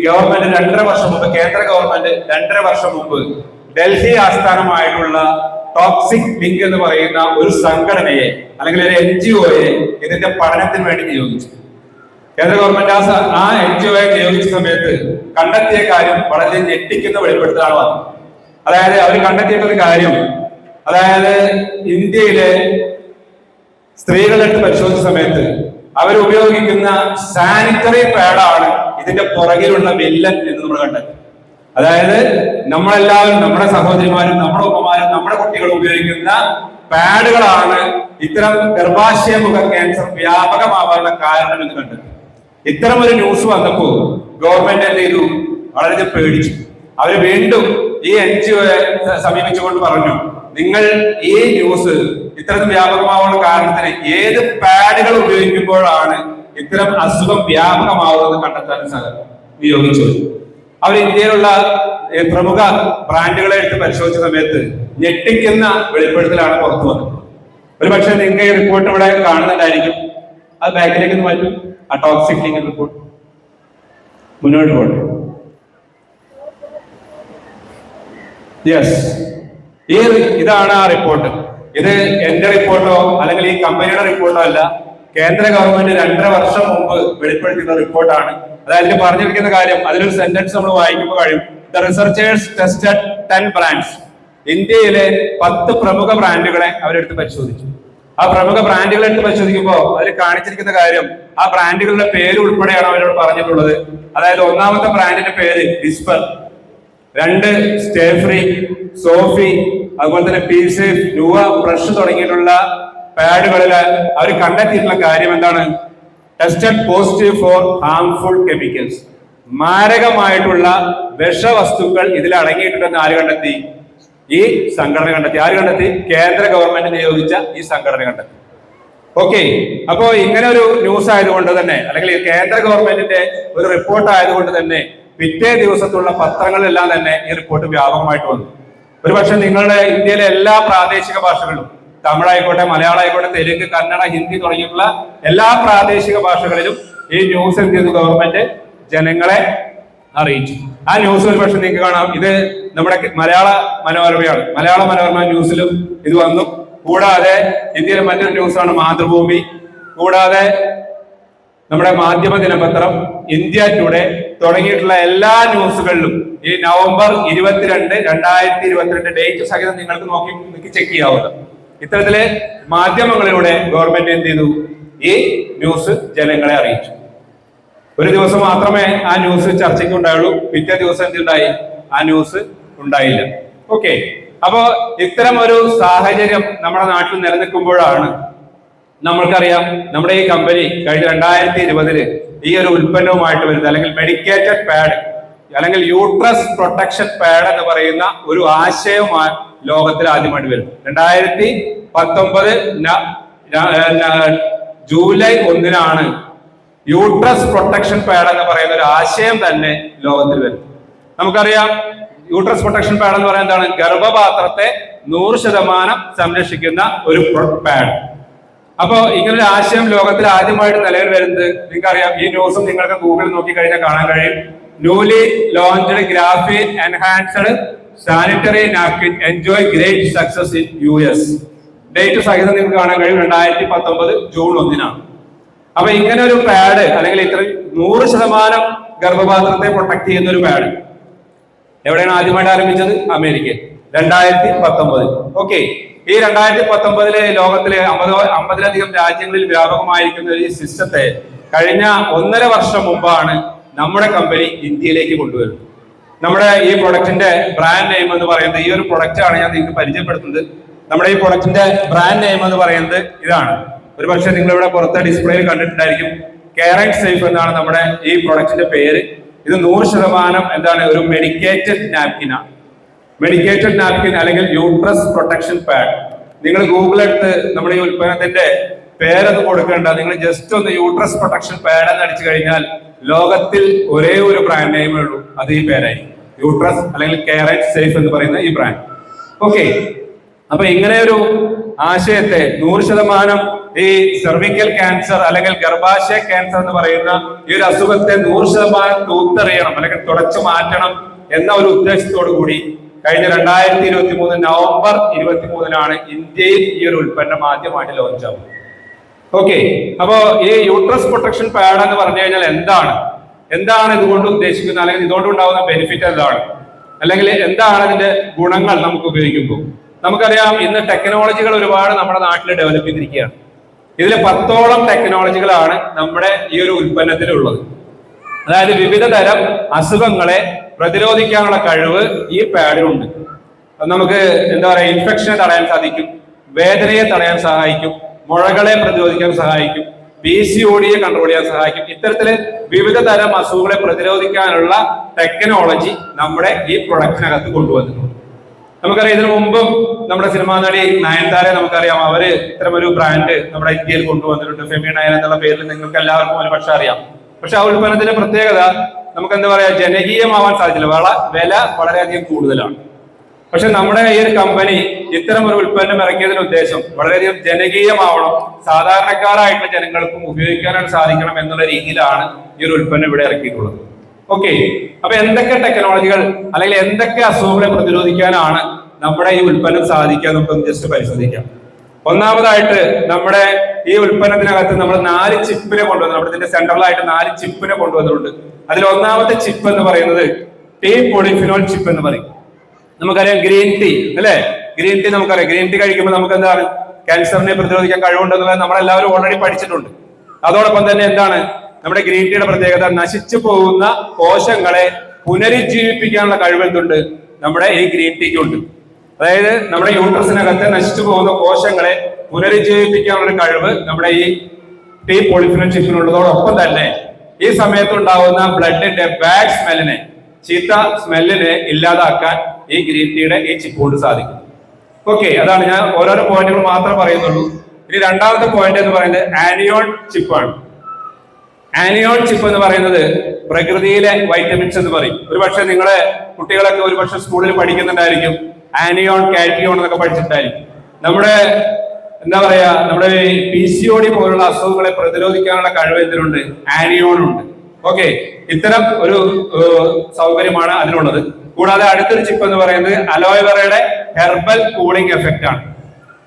ഗവൺമെന്റ് 2.5 വർഷം മുമ്പ്, കേന്ദ്ര ഗവൺമെന്റ് 2.5 വർഷം മുമ്പ് ഡൽഹി ആസ്ഥാനമായിട്ടുള്ള ടോക്സിക് ലിങ്ക് എന്ന് പറയുന്ന ഒരു സംഘടനയെ അല്ലെങ്കിൽ ഒരു NGOയെ ഇതിന്റെ പഠനത്തിന് വേണ്ടി നിയോഗിച്ചു. കേന്ദ്ര ഗവൺമെന്റ് ആ NGOയെ നിയോഗിച്ച സമയത്ത് കണ്ടെത്തിയ കാര്യം വളരെ ഞെട്ടിക്കുന്ന വെളിപ്പെടുത്തലാണ് വന്നത്. അതായത് അവർ കണ്ടെത്തിയിട്ടൊരു കാര്യം, അതായത് ഇന്ത്യയിലെ സ്ത്രീകളെടുത്ത് പരിശോധിച്ച സമയത്ത് അവർ ഉപയോഗിക്കുന്ന സാനിറ്ററി പാഡാണ് ഇതിന്റെ പുറകിലുള്ള വില്ലൻ എന്ന് നമ്മൾ കണ്ടെത്തി. അതായത് നമ്മളെല്ലാവരും, നമ്മുടെ സഹോദരിമാരും നമ്മുടെ ഉമ്മമാരും നമ്മുടെ കുട്ടികളും ഉപയോഗിക്കുന്ന പാഡുകളാണ് ഇത്തരം ഗർഭാശയ മുഖ ക്യാൻസർ വ്യാപകമാവാനുള്ള കാരണം എന്ന് കണ്ടെത്തി. ഇത്തരം ഒരു ന്യൂസ് വന്നപ്പോൾ ഗവൺമെന്റ് എന്ത് ചെയ്തു? വളരെ പേടിച്ചു. അവര് വീണ്ടും ഈ NGOയെ സമീപിച്ചുകൊണ്ട് പറഞ്ഞു, നിങ്ങൾ ഈ ന്യൂസ് ഇത്തരത്തിൽ വ്യാപകമാവാനുള്ള കാരണത്തിന് ഏത് പാഡുകൾ ഉപയോഗിക്കുമ്പോഴാണ് ഇത്തരം അസുഖം വ്യാപകമാവുന്നത് കണ്ടെത്താൻ നിയോഗിച്ചു. അവർ ഇന്ത്യയിലുള്ള പ്രമുഖ ബ്രാൻഡുകളെ എടുത്ത് പരിശോധിച്ച സമയത്ത് ഞെട്ടിക്കുന്ന വെളിപ്പെടുത്തലാണ് പുറത്തു വന്നത്. ഒരു പക്ഷേ നിങ്ങൾക്ക് ഈ റിപ്പോർട്ട് ഇവിടെ കാണുന്നുണ്ടായിരിക്കും. അത് ബാക്കിലേക്ക് മാറ്റും. ആ ടോക്സിക് ലിങ്ക് റിപ്പോർട്ട് മുന്നോട്ട് പോകട്ടെ. യെസ്, ഇതാണ് ആ റിപ്പോർട്ട്. ഇത് എന്റെ റിപ്പോർട്ടോ അല്ലെങ്കിൽ ഈ കമ്പനിയുടെ റിപ്പോർട്ടോ അല്ല. കേന്ദ്ര ഗവൺമെന്റ് 2.5 വർഷം മുമ്പ് വെളിപ്പെടുത്തുന്ന റിപ്പോർട്ടാണ്. അതായത് ഇതിൽ പറഞ്ഞിരിക്കുന്ന കാര്യം, അതിലൊരു സെന്റൻസ് നമ്മൾ വായിക്കുമ്പോൾ കഴിയും. The researchers tested 10 brands. ഇന്ത്യയിലെ 10 പ്രമുഖ ബ്രാൻഡുകളെ അവരെടുത്ത് പരിശോധിച്ചു. ആ പ്രമുഖ ബ്രാൻഡുകളെ എടുത്ത് പരിശോധിക്കുമ്പോൾ അതിൽ കാണിച്ചിരിക്കുന്ന കാര്യം, ആ ബ്രാൻഡുകളുടെ പേര് ഉൾപ്പെടെയാണ് അവരോട് പറഞ്ഞിട്ടുള്ളത്. അതായത് ഒന്നാമത്തെ ബ്രാൻഡിന്റെ പേര് വിസ്പർ, 2 സ്റ്റേ ഫ്രീ, സോഫി, അതുപോലെ തന്നെ പീസേഫ്, നുവ, ബ്രഷ് തുടങ്ങിയിട്ടുള്ള പാഡുകളിൽ അവർ കണ്ടെത്തിയിട്ടുള്ള കാര്യം എന്താണ്? Tested positive for harmful chemicals. മാരകമായിട്ടുള്ള വിഷവസ്തുക്കൾ ഇതിൽ അടങ്ങിയിട്ടുണ്ടെന്ന് ആര് കണ്ടെത്തി? ഈ സംഘടന കണ്ടെത്തി. ആര് കണ്ടെത്തി? കേന്ദ്ര ഗവൺമെന്റ് നിയോഗിച്ച ഈ സംഘടന കണ്ടെത്തി. ഓക്കെ, അപ്പോ ഇങ്ങനെ ഒരു ന്യൂസ് ആയതുകൊണ്ട് തന്നെ, അല്ലെങ്കിൽ കേന്ദ്ര ഗവൺമെന്റിന്റെ ഒരു റിപ്പോർട്ട് ആയതുകൊണ്ട് തന്നെ പിറ്റേ ദിവസത്തുള്ള പത്രങ്ങളിലെല്ലാം തന്നെ ഈ റിപ്പോർട്ട് വ്യാപകമായിട്ട് വന്നു. ഒരുപക്ഷെ നിങ്ങളുടെ ഇന്ത്യയിലെ എല്ലാ പ്രാദേശിക ഭാഷകളിലും, തമിഴായിക്കോട്ടെ, മലയാളമായിക്കോട്ടെ, തെലുങ്ക്, കന്നഡ, ഹിന്ദി തുടങ്ങിയിട്ടുള്ള എല്ലാ പ്രാദേശിക ഭാഷകളിലും ഈ ന്യൂസ് എന്ത് ചെയ്തു? ഗവൺമെന്റ് ജനങ്ങളെ അറിയിച്ചു. ആ ന്യൂസ് ഒരുപക്ഷെ നിങ്ങൾക്ക് കാണാം. ഇത് നമ്മുടെ മലയാള മനോരമയാണ്. മലയാള മനോരമ ന്യൂസിലും ഇത് വന്നു. കൂടാതെ ഇന്ത്യയിലെ മറ്റൊരു ന്യൂസാണ് മാതൃഭൂമി. കൂടാതെ നമ്മുടെ മാധ്യമ ദിനപത്രം, ഇന്ത്യ ടുഡേ തുടങ്ങിയിട്ടുള്ള എല്ലാ ന്യൂസുകളിലും ഈ നവംബർ 22, 2022 ഡേറ്റ് സഹിതം നിങ്ങൾക്ക് നോക്കി ചെക്ക് ചെയ്യാവുന്നത്. ഇത്തരത്തിലെ മാധ്യമങ്ങളിലൂടെ ഗവൺമെന്റ് എന്ത് ചെയ്തു? ഈ ന്യൂസ് ജനങ്ങളെ അറിയിച്ചു. ഒരു ദിവസം മാത്രമേ ആ ന്യൂസ് ചർച്ചയ്ക്ക് ഉണ്ടായുള്ളൂ. പിറ്റേ ദിവസം എന്തുണ്ടായി? ആ ന്യൂസ് ഉണ്ടായില്ല. ഓക്കെ, അപ്പോ ഇത്തരം ഒരു സാഹചര്യം നമ്മുടെ നാട്ടിൽ നിലനിൽക്കുമ്പോഴാണ് നമ്മൾക്കറിയാം നമ്മുടെ ഈ കമ്പനി കഴിഞ്ഞ 2020 ഈ ഒരു ഉൽപ്പന്നവുമായിട്ട് വരുന്നത്, അല്ലെങ്കിൽ മെഡിക്കേറ്റഡ് പാഡ് അല്ലെങ്കിൽ യൂട്രസ് പ്രൊട്ടക്ഷൻ പാഡ് എന്ന് പറയുന്ന ഒരു ആശയവുമായി ലോകത്തിൽ ആദ്യമായിട്ട് വരും. 2019 ജൂലൈ 1 യൂട്രസ് പ്രൊട്ടക്ഷൻ പാഡ് എന്ന് പറയുന്ന ഒരു ആശയം തന്നെ ലോകത്തിൽ വരും. നമുക്കറിയാം യൂട്രസ് പ്രൊട്ടക്ഷൻ പാഡ് എന്ന് പറയുന്നത് എന്താണ്? ഗർഭപാത്രത്തെ 100% സംരക്ഷിക്കുന്ന ഒരു പാഡ്. അപ്പോ ഇങ്ങനൊരു ആശയം ലോകത്തിൽ ആദ്യമായിട്ട് നിലവിൽ വരുന്നത് നിങ്ങൾക്കറിയാം. ഈ ന്യൂസും നിങ്ങൾക്ക് ഗൂഗിളിൽ നോക്കി കഴിഞ്ഞാൽ കാണാൻ കഴിയും. Newly launched graphene enhanced sanitary napkin enjoy great success in US. Date സഹിതം നിങ്ങൾക്ക് കാണാൻ കഴിയും. 2019 ജൂൺ 1. അപ്പൊ ഇങ്ങനെ ഒരു പാഡ്, അല്ലെങ്കിൽ ഇത്ര 100% ഗർഭപാത്രത്തെ പ്രൊട്ടക്ട് ചെയ്യുന്ന ഒരു പാഡ് എവിടെയാണ് ആദ്യമായിട്ട് ആരംഭിച്ചത്? അമേരിക്കയിൽ 2019. ഓക്കെ, ഈ 2019 ലോകത്തിലെ 50-ലധികം രാജ്യങ്ങളിൽ വ്യാപകമായിരിക്കുന്ന ഈ സിസ്റ്റത്തെ കഴിഞ്ഞ 1.5 വർഷം മുമ്പാണ് നമ്മുടെ കമ്പനി ഇന്ത്യയിലേക്ക് കൊണ്ടുവരുന്നത്. നമ്മുടെ ഈ പ്രൊഡക്റ്റിന്റെ ബ്രാൻഡ് നെയിം എന്ന് പറയുന്നത്, ഈ ഒരു പ്രൊഡക്റ്റ് ആണ് ഞാൻ നിങ്ങൾക്ക് പരിചയപ്പെടുത്തുന്നത്. നമ്മുടെ ഈ പ്രൊഡക്റ്റിന്റെ ബ്രാൻഡ് നെയിം എന്ന് പറയുന്നത് ഇതാണ്. ഒരു പക്ഷേ നിങ്ങൾ ഇവിടെ പുറത്തെ ഡിസ്പ്ലേയിൽ കണ്ടിട്ടുണ്ടായിരിക്കും. കെയർ ആൻഡ് സേഫ് എന്നാണ് നമ്മുടെ ഈ പ്രൊഡക്റ്റിന്റെ പേര്. ഇത് 100% എന്താണ്? ഒരു മെഡിക്കേറ്റഡ് നാപ്കിനാണ്. മെഡിക്കേറ്റഡ് നാപ്കിൻ അല്ലെങ്കിൽ യൂട്രസ് പ്രൊട്ടക്ഷൻ പാഡ്. നിങ്ങൾ ഗൂഗിൾ എടുത്ത് നമ്മുടെ ഈ ഉൽപ്പന്നത്തിന്റെ പേരൊന്നും കൊടുക്കേണ്ട. നിങ്ങൾ ജസ്റ്റ് ഒന്ന് യൂട്രസ് പ്രൊട്ടക്ഷൻ പാഡ് എന്ന് അടിച്ചു കഴിഞ്ഞാൽ ലോകത്തിൽ ഒരേ ഒരു ബ്രാൻഡ് നെയിമേ ഉള്ളൂ, അത് ഈ പേരായി, യൂട്രസ് അല്ലെങ്കിൽ കെയർ ആൻഡ് സേഫ് എന്ന് പറയുന്ന ഈ ബ്രാൻഡ്. ഓക്കെ, അപ്പൊ ഇങ്ങനെ ഒരു ആശയത്തെ 100% ഈ സെർവിക്കൽ ക്യാൻസർ അല്ലെങ്കിൽ ഗർഭാശയ ക്യാൻസർ എന്ന് പറയുന്ന ഈ ഒരു അസുഖത്തെ 100% തൂത്തെറിയണം അല്ലെങ്കിൽ തുടച്ചു മാറ്റണം എന്ന ഒരു ഉദ്ദേശത്തോടു കൂടി കഴിഞ്ഞ 2023 നവംബർ 23 ഇന്ത്യയിൽ ഈ ഒരു ഉൽപ്പന്നം ആദ്യമായിട്ട് ലോഞ്ച് ആവുന്നത്. ഓക്കെ, അപ്പോ ഈ യൂട്രസ് പ്രൊട്ടക്ഷൻ പാഡ് എന്ന് പറഞ്ഞു കഴിഞ്ഞാൽ എന്താണ് ഇതുകൊണ്ട് ഉദ്ദേശിക്കുന്നത്, അല്ലെങ്കിൽ ഇതുകൊണ്ട് ഉണ്ടാവുന്ന ബെനിഫിറ്റ് എന്താണ്, അല്ലെങ്കിൽ എന്താണ് ഇതിന്റെ ഗുണങ്ങൾ നമുക്ക് ഉപയോഗിക്കുമ്പോൾ? നമുക്കറിയാം ഇന്ന് ടെക്നോളജികൾ ഒരുപാട് നമ്മുടെ നാട്ടിൽ ഡെവലപ്പ് ചെയ്തിരിക്കുകയാണ്. ഇതിൽ 10ഓളം ടെക്നോളജികളാണ് നമ്മുടെ ഈ ഒരു ഉൽപ്പന്നത്തിലുള്ളത്. അതായത് വിവിധ തരം അസുഖങ്ങളെ പ്രതിരോധിക്കാനുള്ള കഴിവ് ഈ പാഡിനുണ്ട്. നമുക്ക് എന്താ പറയുക, ഇൻഫെക്ഷനെ തടയാൻ സാധിക്കും, വേദനയെ തടയാൻ സഹായിക്കും, മുഴകളെ പ്രതിരോധിക്കാൻ സഹായിക്കും, PCOD കൺട്രോൾ ചെയ്യാൻ സഹായിക്കും. ഇത്തരത്തില് വിവിധ തരം അസുഖങ്ങളെ പ്രതിരോധിക്കാനുള്ള ടെക്നോളജി നമ്മുടെ ഈ പ്രൊഡക്റ്റിനകത്ത് കൊണ്ടുവന്നിട്ടുണ്ട്. നമുക്കറിയാം ഇതിനു മുമ്പും നമ്മുടെ സിനിമാ നടി നയൻതാരെ നമുക്കറിയാം, അവര് ഇത്തരമൊരു ബ്രാൻഡ് നമ്മുടെ ഇന്ത്യയിൽ കൊണ്ടുവന്നിട്ടുണ്ട്. ഫെമി നയൻ എന്നുള്ള പേരിൽ നിങ്ങൾക്ക് എല്ലാവർക്കും ഒരു പക്ഷെ അറിയാം. പക്ഷെ ആ ഉൽപ്പന്നത്തിന്റെ പ്രത്യേകത നമുക്ക് എന്താ പറയാ, ജനകീയമാവാൻ സാധിച്ചില്ല, വില വളരെയധികം കൂടുതലാണ്. പക്ഷെ നമ്മുടെ ഈ ഒരു കമ്പനി ഇത്തരം ഒരു ഉൽപ്പന്നം ഇറക്കിയതിന്റെ ഉദ്ദേശം വളരെയധികം ജനകീയമാവണം, സാധാരണക്കാരായിട്ടുള്ള ജനങ്ങൾക്കും ഉപയോഗിക്കാനാണ് സാധിക്കണം എന്നുള്ള രീതിയിലാണ് ഈ ഒരു ഉൽപ്പന്നം ഇവിടെ ഇറക്കിയിട്ടുള്ളത്. ഓക്കെ, അപ്പൊ എന്തൊക്കെ ടെക്നോളജികൾ അല്ലെങ്കിൽ എന്തൊക്കെ അസുഖങ്ങളെ പ്രതിരോധിക്കാനാണ് നമ്മുടെ ഈ ഉൽപ്പന്നം സാധിക്കുക നമുക്ക് ജസ്റ്റ് പരിശോധിക്കാം. ഒന്നാമതായിട്ട് നമ്മുടെ ഈ ഉൽപ്പന്നത്തിനകത്ത് നമ്മൾ 4 ചിപ്പിനെ കൊണ്ടുവന്നു. നമ്മുടെ ഇതിന്റെ സെൻട്രലായിട്ട് 4 ചിപ്പിനെ കൊണ്ടുവന്നിട്ടുണ്ട്. അതിൽ ഒന്നാമത്തെ ചിപ്പ് എന്ന് പറയുന്നത് ടീ പോളിഫിനോൾ ചിപ്പ് എന്ന് പറയും. നമുക്കറിയാം ഗ്രീൻ ടീ അല്ലെ, ഗ്രീൻ ടീ നമുക്കറിയാം, ഗ്രീൻ ടീ കഴിക്കുമ്പോൾ നമുക്ക് എന്താണ് ക്യാൻസറിനെ പ്രതിരോധിക്കാൻ കഴിവുണ്ടെന്നുള്ളത് നമ്മളെല്ലാവരും ഓൾറെഡി പഠിച്ചിട്ടുണ്ട്. അതോടൊപ്പം തന്നെ എന്താണ് നമ്മുടെ ഗ്രീൻ ടീയുടെ പ്രത്യേകത, നശിച്ചു പോകുന്ന കോശങ്ങളെ പുനരുജ്ജീവിപ്പിക്കാനുള്ള കഴിവെന്തുണ്ട് നമ്മുടെ ഈ ഗ്രീൻ ടീക്കുണ്ട്. അതായത് നമ്മുടെ യൂട്രസിനകത്ത് നശിച്ചു പോകുന്ന കോശങ്ങളെ പുനരുജ്ജീവിപ്പിക്കാനുള്ള കഴിവ് നമ്മുടെ ഈ ടീ പോളിഫിനോൾ ചിപ്പിനുള്ളതോടൊപ്പം തന്നെ ഈ സമയത്തുണ്ടാവുന്ന ബ്ലഡിന്റെ ബാഡ് സ്മെല്ലിനെ, ചീത്ത സ്മെല്ലിനെ ഇല്ലാതാക്കാൻ ഈ ഗ്രീൻ ടീയുടെ ഈ ചിപ്പ് കൊണ്ട് സാധിക്കും. ഓക്കെ, അതാണ് ഞാൻ ഓരോരോ പോയിന്റുകൾ മാത്രമേ പറയുന്നുള്ളൂ. ഇനി രണ്ടാമത്തെ പോയിന്റ് എന്ന് പറയുന്നത് ആനിയോൺ ചിപ്പാണ്. ആനിയോൺ ചിപ്പ് എന്ന് പറയുന്നത് പ്രകൃതിയിലെ വൈറ്റമിൻസ് എന്ന് പറയും. ഒരുപക്ഷെ നിങ്ങളെ കുട്ടികളൊക്കെ ഒരുപക്ഷെ സ്കൂളിൽ പഠിക്കുന്നുണ്ടായിരിക്കും, ആനിയോൺ കാറ്റിയോൺ എന്നൊക്കെ പഠിച്ചിട്ടുണ്ടായിരിക്കും. നമ്മുടെ എന്താ പറയാ, നമ്മുടെ PCOD പോലുള്ള അസുഖങ്ങളെ പ്രതിരോധിക്കാനുള്ള കഴിവ് എന്തിനുണ്ട്, ആനിയോണുണ്ട്. ഓക്കെ, ഇത്തരം ഒരു സൗകര്യമാണ് അതിനുള്ളത്. കൂടാതെ അടുത്തൊരു ചിപ്പ് എന്ന് പറയുന്നത് അലോവേറയുടെ ഹെർബൽ കൂളിംഗ് എഫക്റ്റ് ആണ്.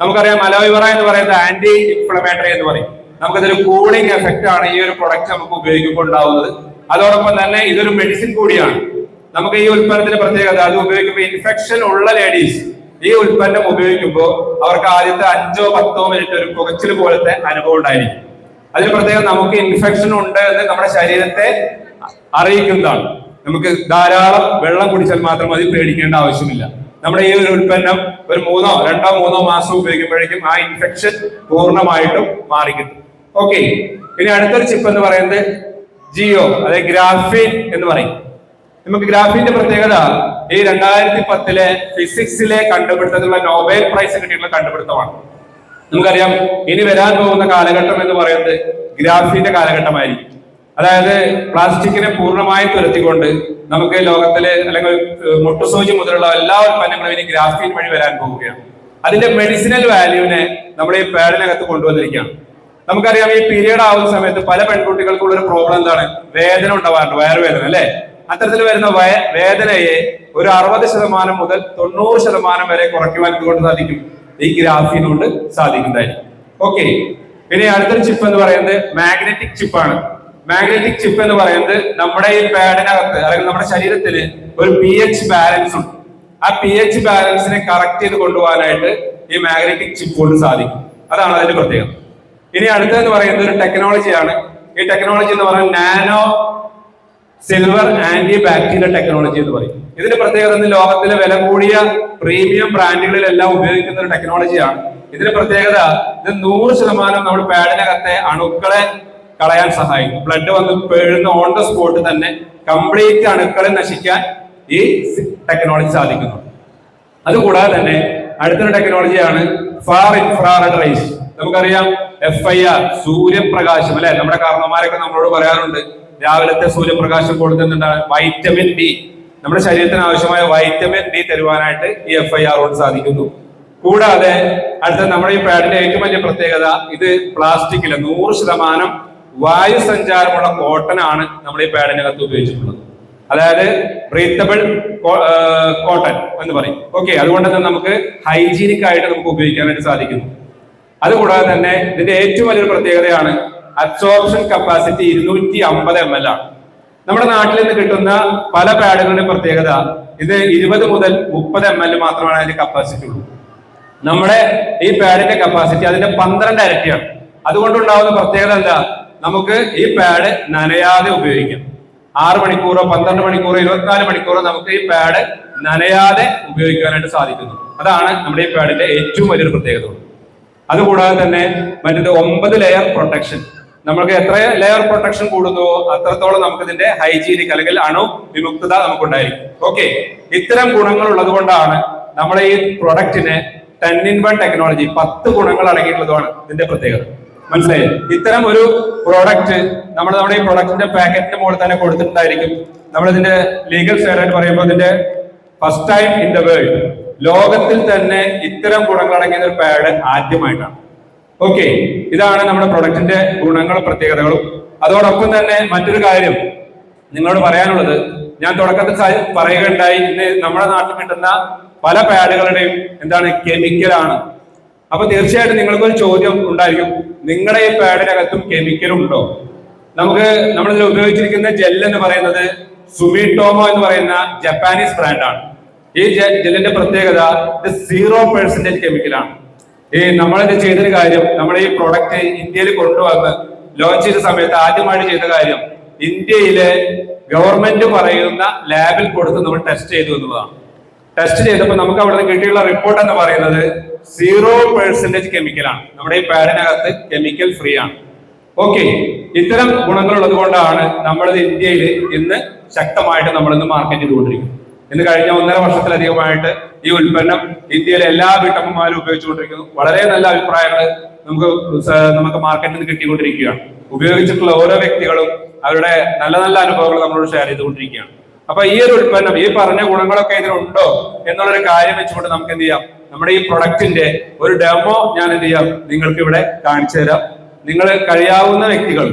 നമുക്കറിയാം അലോവേറ എന്ന് പറയുന്നത് ആന്റി ഇൻഫ്ലമേറ്ററി എന്ന് പറയും. നമുക്കിതൊരു കൂളിംഗ് എഫക്റ്റ് ആണ് ഈ ഒരു പ്രൊഡക്റ്റ് നമുക്ക് ഉപയോഗിക്കുമ്പോൾ ഉണ്ടാവുന്നത്. അതോടൊപ്പം തന്നെ ഇതൊരു മെഡിസിൻ കൂടിയാണ്. നമുക്ക് ഈ ഉൽപ്പന്നത്തിന്റെ പ്രത്യേകത, അത് ഉപയോഗിക്കുമ്പോൾ ഇൻഫെക്ഷൻ ഉള്ള ലേഡീസ് ഈ ഉൽപ്പന്നം ഉപയോഗിക്കുമ്പോൾ അവർക്ക് ആദ്യത്തെ 5-10 മിനിറ്റ് ഒരു പുകച്ചിൽ പോലത്തെ അനുഭവം ഉണ്ടായിരിക്കും. അതിന് പ്രത്യേകം നമുക്ക് ഇൻഫെക്ഷൻ ഉണ്ട് എന്ന് നമ്മുടെ ശരീരത്തെ അറിയിക്കുന്നതാണ്. നമുക്ക് ധാരാളം വെള്ളം കുടിച്ചാൽ മാത്രം മതി, പേടിക്കേണ്ട ആവശ്യമില്ല. നമ്മുടെ ഈ ഒരു ഉൽപ്പന്നം ഒരു 2-3 മാസം ഉപയോഗിക്കുമ്പോഴേക്കും ആ ഇൻഫെക്ഷൻ പൂർണ്ണമായിട്ടും മാറിക്കിട്ടും. ഓക്കെ, ഇനി അടുത്തൊരു ചിപ്പ് എന്ന് പറയുന്നത് ജിയോ, അതായത് ഗ്രാഫീൻ എന്ന് പറയും. നമുക്ക് ഗ്രാഫീന്റെ പ്രത്യേകത ഈ 2010 ഫിസിക്സിലെ കണ്ടുപിടുത്തത്തിലുള്ള നോബൽ പ്രൈസ് കിട്ടിയിട്ടുള്ള കണ്ടുപിടുത്തമാണ്. നമുക്കറിയാം ഇനി വരാൻ പോകുന്ന കാലഘട്ടം എന്ന് പറയുന്നത് ഗ്രാഫീന്റെ കാലഘട്ടമായിരിക്കും. അതായത് പ്ലാസ്റ്റിക്കിനെ പൂർണ്ണമായി തുരത്തിക്കൊണ്ട് നമുക്ക് ലോകത്തില് അല്ലെങ്കിൽ മുട്ടുസൂചി മുതലുള്ള എല്ലാ ഉൽപ്പന്നങ്ങളും ഇനി ഗ്രാഫീൻ വഴി വരാൻ പോവുകയാണ്. അതിന്റെ മെഡിസിനൽ വാല്യൂവിനെ നമ്മുടെ ഈ പാഡിനകത്ത് കൊണ്ടുവന്നിരിക്കുകയാണ്. നമുക്കറിയാം ഈ പീരിയഡ് ആവുന്ന സമയത്ത് പല പെൺകുട്ടികൾക്കുള്ള ഒരു പ്രോബ്ലം എന്താണ്, വേദന ഉണ്ടാവാറുണ്ട്, വയറുവേദന അല്ലെ. അത്തരത്തിൽ വരുന്ന വേദനയെ ഒരു 60% മുതൽ 90% വരെ കുറയ്ക്കുവാൻ കൊണ്ട് സാധിക്കും, ഈ ഗ്രാഫീൻ കൊണ്ട് സാധിക്കുന്നതായിരിക്കും. ഓക്കെ, പിന്നെ അടുത്തൊരു ചിപ്പ് എന്ന് പറയുന്നത് മാഗ്നറ്റിക് ചിപ്പാണ്. മാഗ്നറ്റിക് ചിപ്പ് എന്ന് പറയുന്നത് നമ്മുടെ ഈ പാഡിനകത്ത് അല്ലെങ്കിൽ നമ്മുടെ ശരീരത്തിൽ ഒരു pH ബാലൻസ് ഉണ്ട്. ആ pH ബാലൻസിനെ കറക്റ്റ് ചെയ്ത് കൊണ്ടുപോകാനായിട്ട് ഈ മാഗ്നറ്റിക് ചിപ്പ് കൊണ്ട് സാധിക്കും. അതാണ് അതിന്റെ പ്രത്യേകത. ഇനി അടുത്തതെന്ന് പറയുന്നത് ഒരു ടെക്നോളജിയാണ്. ഈ ടെക്നോളജി എന്ന് പറയുന്നത് nano silver anti bacterial technology എന്ന് പറയും. ഇതിന്റെ പ്രത്യേകത ലോകത്തിലെ വില കൂടിയ പ്രീമിയം ബ്രാൻഡുകളിലെല്ലാം ഉപയോഗിക്കുന്ന ഒരു ടെക്നോളജിയാണ്. ഇതിന്റെ പ്രത്യേകത ഇത് 100% നമ്മുടെ പാഡിനകത്തെ അണുക്കളെ കളയാൻ സഹായിക്കും. ബ്ലഡ് വന്ന് വീഴുന്ന ഓൺ ദ സ്പോട്ട് തന്നെ കംപ്ലീറ്റ് അണുക്കളെ നശിക്കാൻ ഈ ടെക്നോളജി സാധിക്കുന്നു. അതുകൂടാതെ തന്നെ അടുത്തൊരു ടെക്നോളജിയാണ് ഫാർ ഇൻഫ്രാറെഡ് റേസ്. നമുക്കറിയാം FIR സൂര്യപ്രകാശം അല്ലെ, നമ്മുടെ കാരണവന്മാരൊക്കെ നമ്മളോട് പറയാറുണ്ട് രാവിലത്തെ സൂര്യപ്രകാശം കൊടുക്കുന്നുണ്ടാണ് വൈറ്റമിൻ ഡി. നമ്മുടെ ശരീരത്തിന് ആവശ്യമായ വൈറ്റമിൻ ഡി തരുവാനായിട്ട് ഈ FIR കൊണ്ട് സാധിക്കുന്നു. കൂടാതെ അടുത്ത നമ്മുടെ ഈ പാഡിന്റെ ഏറ്റവും വലിയ പ്രത്യേകത, ഇത് പ്ലാസ്റ്റിക്കില് 100% വായു സഞ്ചാരമുള്ള കോട്ടൺ ആണ് നമ്മുടെ ഈ പാഡിനകത്ത് ഉപയോഗിച്ചിട്ടുള്ളത്. അതായത് ബ്രീത്തബിൾ കോട്ടൺ എന്ന് പറയും. ഓക്കെ, അതുകൊണ്ട് തന്നെ നമുക്ക് ഹൈജീനിക് ആയിട്ട് നമുക്ക് ഉപയോഗിക്കാനായിട്ട് സാധിക്കുന്നു. അതുകൂടാതെ തന്നെ ഇതിന്റെ ഏറ്റവും വലിയൊരു പ്രത്യേകതയാണ് അബ്സോർപ്ഷൻ കപ്പാസിറ്റി 250 ml ആണ്. നമ്മുടെ നാട്ടിൽ നിന്ന് കിട്ടുന്ന പല പാഡുകളുടെ പ്രത്യേകത ഇത് 20 മുതൽ 30 ml മാത്രമാണ് അതിന്റെ കപ്പാസിറ്റി ഉള്ളൂ. നമ്മുടെ ഈ പാഡിന്റെ കപ്പാസിറ്റി അതിന്റെ 12 ഇരട്ടിയാണ്. അതുകൊണ്ടുണ്ടാവുന്ന പ്രത്യേകത എന്താ, നമുക്ക് ഈ പാഡ് നനയാതെ ഉപയോഗിക്കാം. 6 മണിക്കൂറോ 12 മണിക്കൂറോ 24 മണിക്കൂറോ നമുക്ക് ഈ പാഡ് നനയാതെ ഉപയോഗിക്കാനായിട്ട് സാധിക്കുന്നു. അതാണ് നമ്മുടെ ഈ പാഡിന്റെ ഏറ്റവും വലിയൊരു പ്രത്യേകത. അതുകൂടാതെ തന്നെ മറ്റൊരു 9 ലെയർ പ്രൊട്ടക്ഷൻ. നമുക്ക് എത്ര ലെയർ പ്രൊട്ടക്ഷൻ കൂടുന്നുവോ അത്രത്തോളം നമുക്ക് ഇതിന്റെ ഹൈജീനിക് അല്ലെങ്കിൽ അണു വിമുക്തത നമുക്കുണ്ടായിരിക്കും. ഓക്കെ, ഇത്തരം ഗുണങ്ങൾ ഉള്ളത് കൊണ്ടാണ് നമ്മുടെ ഈ പ്രൊഡക്റ്റിന് 10-in-1 ടെക്നോളജി 10 ഗുണങ്ങൾ അടങ്ങിയിട്ടുള്ളതാണ് ഇതിന്റെ പ്രത്യേകത. മനസ്സിലായി? ഇത്തരം ഒരു പ്രോഡക്റ്റ് നമ്മുടെ ഈ പ്രൊഡക്റ്റിന്റെ പാക്കറ്റിന്റെ മുകളിൽ തന്നെ കൊടുത്തിട്ടുണ്ടായിരിക്കും. നമ്മളിതിന്റെ ലീഗൽ സൈഡായിട്ട് പറയുമ്പോൾ ഇതിന്റെ first time in the world, ലോകത്തിൽ തന്നെ ഇത്തരം ഗുണങ്ങൾ അടങ്ങിയ ഒരു പാഡ് ആദ്യമായിട്ടാണ്. ഓക്കെ, ഇതാണ് നമ്മുടെ പ്രൊഡക്റ്റിന്റെ ഗുണങ്ങളും പ്രത്യേകതകളും. അതോടൊപ്പം തന്നെ മറ്റൊരു കാര്യം നിങ്ങളോട് പറയാനുള്ളത്, ഞാൻ തുടക്കത്തിൽ പറയുകയുണ്ടായി, ഇന്ന് നമ്മുടെ നാട്ടിൽ കിട്ടുന്ന പല പാഡുകളുടെയും എന്താണ് കെമിക്കലാണ്. അപ്പൊ തീർച്ചയായിട്ടും നിങ്ങൾക്കൊരു ചോദ്യം ഉണ്ടായിരിക്കും, നിങ്ങളുടെ ഈ പാഡിനകത്തും കെമിക്കൽ ഉണ്ടോ? നമ്മളിതിൽ ഉപയോഗിച്ചിരിക്കുന്ന ജെൽ എന്ന് പറയുന്നത് സുമിട്ടോമോ എന്ന് പറയുന്ന ജപ്പാനീസ് ബ്രാൻഡാണ്. ഈ ജെല്ലിന്റെ പ്രത്യേകത ഇത് 0% കെമിക്കലാണ്. നമ്മളിത് ചെയ്തൊരു കാര്യം, നമ്മുടെ ഈ പ്രോഡക്റ്റ് ഇന്ത്യയിൽ കൊണ്ടുവന്ന് ലോഞ്ച് ചെയ്ത സമയത്ത് ആദ്യമായിട്ട് ചെയ്ത കാര്യം, ഇന്ത്യയിലെ ഗവൺമെന്റ് പറയുന്ന ലാബിൽ കൊടുത്ത് നമ്മൾ ടെസ്റ്റ് ചെയ്തു എന്നുള്ളതാണ്. ടെസ്റ്റ് ചെയ്തപ്പോൾ നമുക്ക് അവിടെ നിന്ന് കിട്ടിയുള്ള റിപ്പോർട്ട് എന്ന് പറയുന്നത് 0% കെമിക്കലാണ്. നമ്മുടെ ഈ പാഡിനകത്ത് കെമിക്കൽ ഫ്രീ ആണ്. ഓക്കെ, ഇത്തരം ഗുണങ്ങൾ ഉള്ളത് കൊണ്ടാണ് നമ്മൾ ഇന്ത്യയിൽ ഇന്ന് ശക്തമായിട്ട് നമ്മളിന്ന് മാർക്കറ്റ് ചെയ്തുകൊണ്ടിരിക്കുന്നത്. ഇന്ന് കഴിഞ്ഞ 1.5 വർഷത്തിലധികമായിട്ട് ഈ ഉൽപ്പന്നം ഇന്ത്യയിലെ എല്ലാ വീട്ടമ്മമാരും ഉപയോഗിച്ചുകൊണ്ടിരിക്കുന്നു. വളരെ നല്ല അഭിപ്രായങ്ങൾ നമുക്ക് മാർക്കറ്റിൽ നിന്ന് കിട്ടിക്കൊണ്ടിരിക്കുകയാണ്. ഉപയോഗിച്ചിട്ടുള്ള ഓരോ വ്യക്തികളും അവരുടെ നല്ല നല്ല അനുഭവങ്ങൾ നമ്മളോട് ഷെയർ ചെയ്തുകൊണ്ടിരിക്കുകയാണ്. അപ്പൊ ഈ ഒരു ഉൽപ്പന്നം, ഈ പറഞ്ഞ ഗുണങ്ങളൊക്കെ ഇതിനുണ്ടോ എന്നുള്ളൊരു കാര്യം വെച്ചുകൊണ്ട് നമുക്ക് എന്ത് ചെയ്യാം, നമ്മുടെ ഈ പ്രൊഡക്റ്റിന്റെ ഒരു ഡെമോ ഞാൻ എന്ത് ചെയ്യാം നിങ്ങൾക്ക് ഇവിടെ കാണിച്ചു തരാം. നിങ്ങൾ കഴിയാവുന്ന വ്യക്തികൾ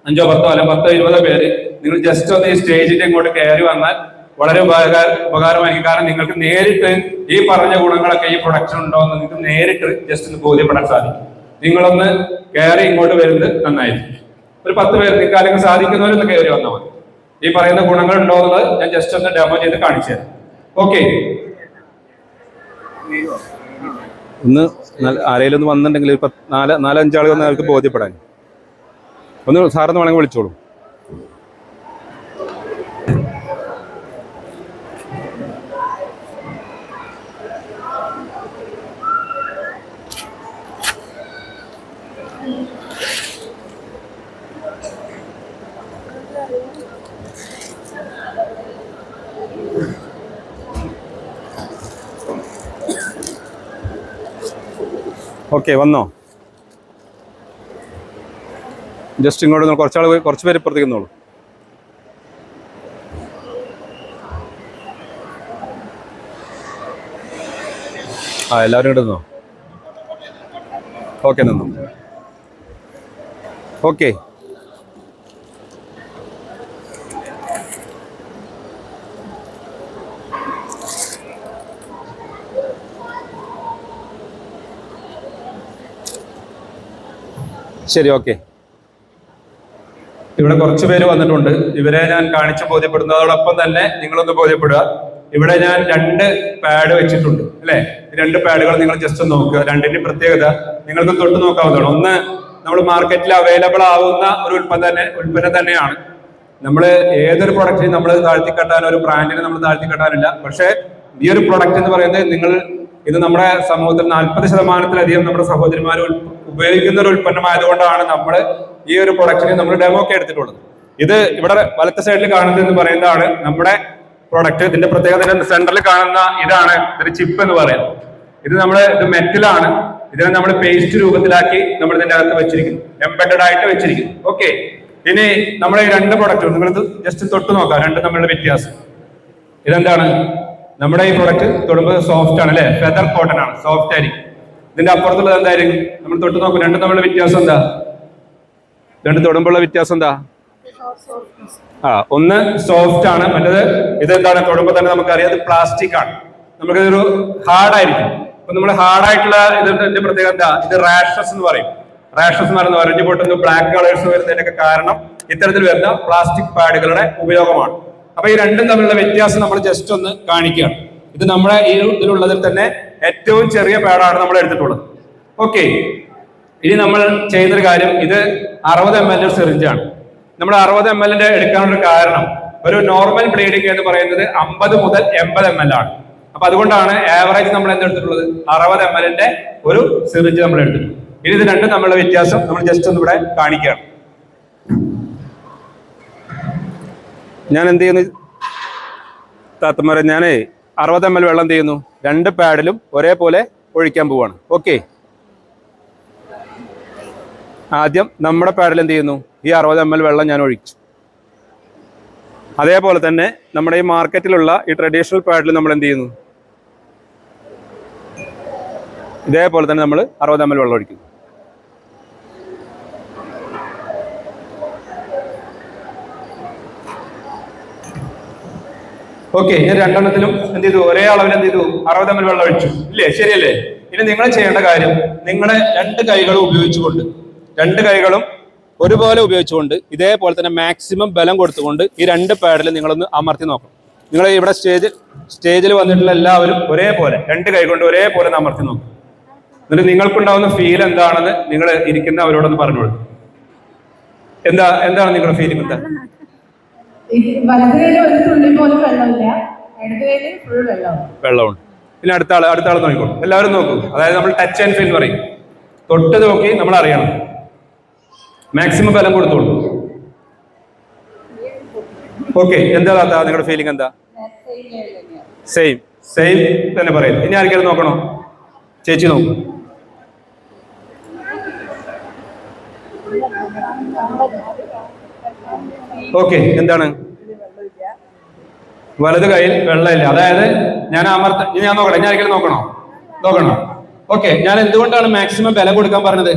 5, 10 അല്ല 10, 20 പേര് നിങ്ങൾ ജസ്റ്റ് ഒന്ന് ഈ സ്റ്റേജിന്റെ ഇങ്ങോട്ട് കയറി വന്നാൽ വളരെ ഉപകാരമായിരിക്കും. കാരണം നിങ്ങൾക്ക് നേരിട്ട് ഈ പറഞ്ഞ ഗുണങ്ങളൊക്കെ ഈ പ്രൊഡക്ഷൻ ഉണ്ടോ എന്ന് നിങ്ങൾക്ക് നേരിട്ട് ജസ്റ്റ് ഒന്ന് ബോധ്യപ്പെടാൻ സാധിക്കും. നിങ്ങളൊന്ന് കയറി ഇങ്ങോട്ട് വരുന്നത് നന്നായിരിക്കും. ഒരു 10 പേര് നിങ്ങൾക്ക് അല്ലെങ്കിൽ സാധിക്കുന്നവരൊന്ന് കയറി വന്നാൽ മതി. ഈ പറയുന്ന ഗുണങ്ങൾ ഉണ്ടോ എന്നുള്ളത് ഞാൻ ജസ്റ്റ് ഒന്ന് ഡെമോ ചെയ്ത് കാണിച്ചു തരാം. ഓക്കെ, ഒന്ന് ആരെങ്കിലും ഒന്ന് വന്നിട്ടുണ്ടെങ്കിൽ 4-5 ആളുകൾ ഒന്ന് അവർക്ക് ബോധ്യപ്പെടാൻ ഒന്ന് സാറൊന്ന് വേണമെങ്കിൽ വിളിച്ചോളൂ. ഓക്കെ, വന്നോ? ജസ്റ്റ് ഇങ്ങോട്ട് കുറച്ച് പേര് ഇപ്പുറത്തേക്ക് നിന്നോളൂ. എല്ലാവരും ഇങ്ങോട്ട് നിന്നോ. ഓക്കെ, നിന്നോ. ഓക്കെ, ശരി. ഓക്കെ, ഇവിടെ കുറച്ച് പേര് വന്നിട്ടുണ്ട്. ഇവരെ ഞാൻ കാണിച്ചു ബോധ്യപ്പെടുന്നതോടൊപ്പം തന്നെ നിങ്ങളൊന്ന് ബോധ്യപ്പെടുക. ഇവിടെ ഞാൻ 2 പാഡ് വെച്ചിട്ടുണ്ട് അല്ലെ. 2 പാഡുകൾ നിങ്ങൾ ജസ്റ്റ് നോക്കുക. രണ്ടിന്റെ പ്രത്യേകത നിങ്ങൾക്ക് തൊട്ട് നോക്കാവുന്നതാണ്. ഒന്ന്, നമ്മൾ മാർക്കറ്റിൽ അവൈലബിൾ ആവുന്ന ഒരു ഉൽപ്പന്നം തന്നെയാണ്. നമ്മൾ ഏതൊരു പ്രൊഡക്റ്റിനും നമ്മൾ താഴ്ത്തിക്കെട്ടാൻ, ഒരു ബ്രാൻഡിനെ നമ്മൾ താഴ്ത്തിക്കെട്ടാനില്ല. പക്ഷെ ഈ ഒരു പ്രൊഡക്റ്റ് എന്ന് പറയുന്നത് ഇത് നമ്മുടെ സമൂഹത്തിൽ 40%-ലധികം നമ്മുടെ സഹോദരിമാർ ഉപയോഗിക്കുന്ന ഒരു ഉൽപ്പന്നമായതുകൊണ്ടാണ് നമ്മൾ ഈ ഒരു പ്രൊഡക്റ്റിന് നമ്മൾ ഡെമോ ഒക്കെ എടുത്തിട്ടുള്ളത്. ഇത് ഇവിടെ വലത്തെ സൈഡിൽ കാണുന്നത് എന്ന് പറയുന്നതാണ് നമ്മുടെ പ്രൊഡക്റ്റ്. ഇതിന്റെ പ്രത്യേകത സെന്ററിൽ കാണുന്ന ഇതാണ്, ഇതൊരു ചിപ്പ് എന്ന് പറയുന്നത്. ഇത് മെറ്റലാണ്. ഇതിനെ നമ്മൾ പേസ്റ്റ് രൂപത്തിലാക്കി നമ്മൾ ഇതിന്റെ അകത്ത് വെച്ചിരിക്കുന്നു, എംബെഡഡ് ആയിട്ട് വെച്ചിരിക്കുന്നു. ഓക്കെ, ഇനി നമ്മുടെ ഈ രണ്ട് പ്രൊഡക്റ്റും നിങ്ങൾ ജസ്റ്റ് തൊട്ട് നോക്കാം, രണ്ടും തമ്മിലുള്ള വ്യത്യാസം. ഇതെന്താണ്? നമ്മുടെ ഈ പ്രൊഡക്റ്റ് തൊടുമ്പോൾ സോഫ്റ്റ് ആണ് അല്ലെ, ഫെദർ കോട്ടൺ ആണ്, സോഫ്റ്റ് ആയിരിക്കും. ഇതിന്റെ അപ്പുറത്തുള്ളത് എന്തായിരിക്കും? നമ്മൾ തൊട്ട് നോക്കും, രണ്ടും തമ്മിലുള്ള വ്യത്യാസം എന്താ? രണ്ട് തൊടുമ്പോഴുള്ള വ്യത്യാസം എന്താ? ഒന്ന് സോഫ്റ്റ് ആണ്, മറ്റേത് ഇതെന്താണ്? തൊടുമ്പോൾ തന്നെ നമുക്കറിയാം ഇത് പ്ലാസ്റ്റിക് ആണ്, നമുക്കിതൊരു ഹാർഡായിരിക്കും. അപ്പൊ നമ്മൾ ഹാർഡായിട്ടുള്ള ഇതിന്റെ പ്രത്യേകത എന്താ? ഇത് റാഷസ് എന്ന് പറയും. റാഷസ് എന്ന് പറയുന്നത് ഒരഞ്ഞു പൊട്ടുന്ന ബ്ലാക്ക് കളേഴ്സ് വരുന്നതിനൊക്കെ കാരണം ഇത്തരത്തിൽ വരുന്ന പ്ലാസ്റ്റിക് പാഡുകളുടെ ഉപയോഗമാണ്. അപ്പൊ ഈ രണ്ടും തമ്മിലുള്ള വ്യത്യാസം നമ്മൾ ജസ്റ്റ് ഒന്ന് കാണിക്കുകയാണ്. ഇത് നമ്മുടെ ഈ ഇതിലുള്ളതിൽ തന്നെ ഏറ്റവും ചെറിയ പാഡാണ് നമ്മൾ എടുത്തിട്ടുള്ളത്. ഓക്കെ, ഇനി നമ്മൾ ചെയ്യുന്നൊരു കാര്യം, ഇത് 60 ml സിറിഞ്ചാണ്. നമ്മൾ 60 ml എടുക്കാനുള്ള കാരണം, ഒരു നോർമൽ ബ്ലീഡിംഗ് എന്ന് പറയുന്നത് 50 മുതൽ 80 ml ആണ്. അപ്പൊ അതുകൊണ്ടാണ് ആവറേജ് നമ്മൾ എന്തെടുത്തിട്ടുള്ളത് 60 ml ഒരു സിറിഞ്ച് നമ്മൾ എടുത്തിട്ടുള്ളത്. ഇനി ഇത് രണ്ടും തമ്മിലുള്ള വ്യത്യാസം നമ്മൾ ജസ്റ്റ് ഒന്ന് ഇവിടെ കാണിക്കുകയാണ്. ഞാൻ എന്ത് ചെയ്യുന്നു താത്തമാരെ, ഞാൻ 60 ml വെള്ളം എന്ത് ചെയ്യുന്നു, രണ്ട് പാഡിലും ഒരേപോലെ ഒഴിക്കാൻ പോവാണ്. ഓക്കെ, ആദ്യം നമ്മുടെ പാഡിൽ എന്ത് ചെയ്യുന്നു, ഈ 60 ml വെള്ളം ഞാൻ ഒഴിച്ചു. അതേപോലെ തന്നെ നമ്മുടെ ഈ മാർക്കറ്റിലുള്ള ഈ ട്രഡീഷണൽ പാഡിൽ നമ്മൾ എന്ത് ചെയ്യുന്നു, ഇതേപോലെ തന്നെ നമ്മൾ 60 ml വെള്ളം ഒഴിക്കുന്നു. ഓക്കെ, ഞാൻ രണ്ടെണ്ണത്തിലും എന്ത് ചെയ്തു, ഒരേ അളവിൽ എന്ത് ചെയ്തു, 60 ml വെള്ളം ഒഴിച്ചു. ഇല്ലേ, ശരിയല്ലേ? ഇനി നിങ്ങൾ ചെയ്യേണ്ട കാര്യം, നിങ്ങളെ രണ്ട് കൈകളും ഉപയോഗിച്ചുകൊണ്ട്, രണ്ട് കൈകളും ഒരുപോലെ ഉപയോഗിച്ചുകൊണ്ട് ഇതേപോലെ തന്നെ മാക്സിമം ബലം കൊടുത്തുകൊണ്ട് ഈ രണ്ട് പാഡിൽ നിങ്ങളൊന്ന് അമർത്തി നോക്കണം. നിങ്ങൾ ഇവിടെ സ്റ്റേജിൽ വന്നിട്ടുള്ള എല്ലാവരും ഒരേപോലെ രണ്ട് കൈ കൊണ്ട് ഒരേപോലെ ഒന്ന് അമർത്തി നോക്കും. എന്നിട്ട് നിങ്ങൾക്കുണ്ടാവുന്ന ഫീൽ എന്താണെന്ന് നിങ്ങൾ ഇരിക്കുന്ന അവരോടൊന്ന് പറഞ്ഞോളൂ. എന്താണ് നിങ്ങളുടെ ഫീലിംഗ്? എന്താ? വെള്ളമുണ്ട്. പിന്നെ അടുത്ത ആൾ നോക്കിക്കോളൂ, എല്ലാവരും നോക്കൂ. അതായത് നമ്മൾ ടച്ച് ആൻഡ് ഫീൽ പറയും, തൊട്ട് നോക്കി നമ്മൾ അറിയണം. മാക്സിമം ബലം കൊടുത്തോളൂ. ഓക്കെ, എന്താ നിങ്ങളുടെ ഫീലിംഗ്? എന്താ? സെയിം തന്നെ പറയുന്നു. ഇനി ആർക്കെങ്കിലും നോക്കണോ? ചേച്ചി നോക്കൂ. ഓക്കെ, എന്താണ്? വലത് കയ്യിൽ വെള്ളമില്ല. അതായത് ഞാൻ നോക്കട്ടെ, ഞാൻ ആർക്കെങ്കിലും നോക്കണം. ഓക്കെ, ഞാൻ എന്തുകൊണ്ടാണ് മാക്സിമം ബലം കൊടുക്കാൻ പറഞ്ഞത്?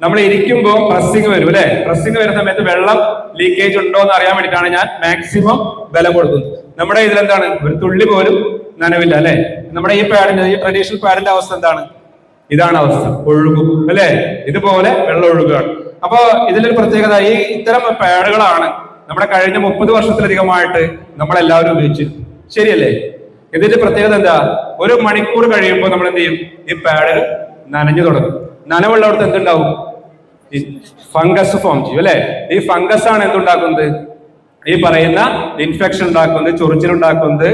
നമ്മൾ ഇരിക്കുമ്പോൾ പ്രസ്സിങ് വരും അല്ലെ, പ്രസ്സിങ് വരുന്ന സമയത്ത് വെള്ളം ലീക്കേജ് ഉണ്ടോ എന്ന് അറിയാൻ വേണ്ടിയിട്ടാണ് ഞാൻ മാക്സിമം ബലം കൊടുക്കുന്നത്. നമ്മുടെ ഇതിലെന്താണ്, ഒരു തുള്ളി പോലും നനവില്ല അല്ലെ. നമ്മുടെ ഈ പാഡിന്റെ, ഈ ട്രഡീഷണൽ പാഡിന്റെ അവസ്ഥ എന്താണ്? ഇതാണ് അവസ്ഥ, ഒഴുകും അല്ലെ, ഇതുപോലെ വെള്ളം ഒഴുകുകയാണ്. അപ്പൊ ഇതിലൊരു പ്രത്യേകത, ഈ ഇത്തരം പാഡുകളാണ് നമ്മുടെ കഴിഞ്ഞ 30 വർഷത്തിലധികമായിട്ട് നമ്മളെല്ലാവരും ഉപയോഗിച്ചിരുന്നത്. ശരിയല്ലേ? ഇതിന്റെ പ്രത്യേകത എന്താ? ഒരു മണിക്കൂർ കഴിയുമ്പോൾ നമ്മൾ എന്ത് ചെയ്യും, ഈ പാഡ് നനഞ്ഞു തുടങ്ങും. നനവുള്ളവർക്ക് എന്തുണ്ടാവും? ഫംഗസ് ഫോം ചെയ്യും അല്ലെ. ഈ ഫംഗസ് ആണ് എന്തുണ്ടാക്കുന്നത്? ഈ പറയുന്ന ഇൻഫെക്ഷൻ ഉണ്ടാക്കുന്നത്, ചൊറിച്ചിലുണ്ടാക്കുന്നത്,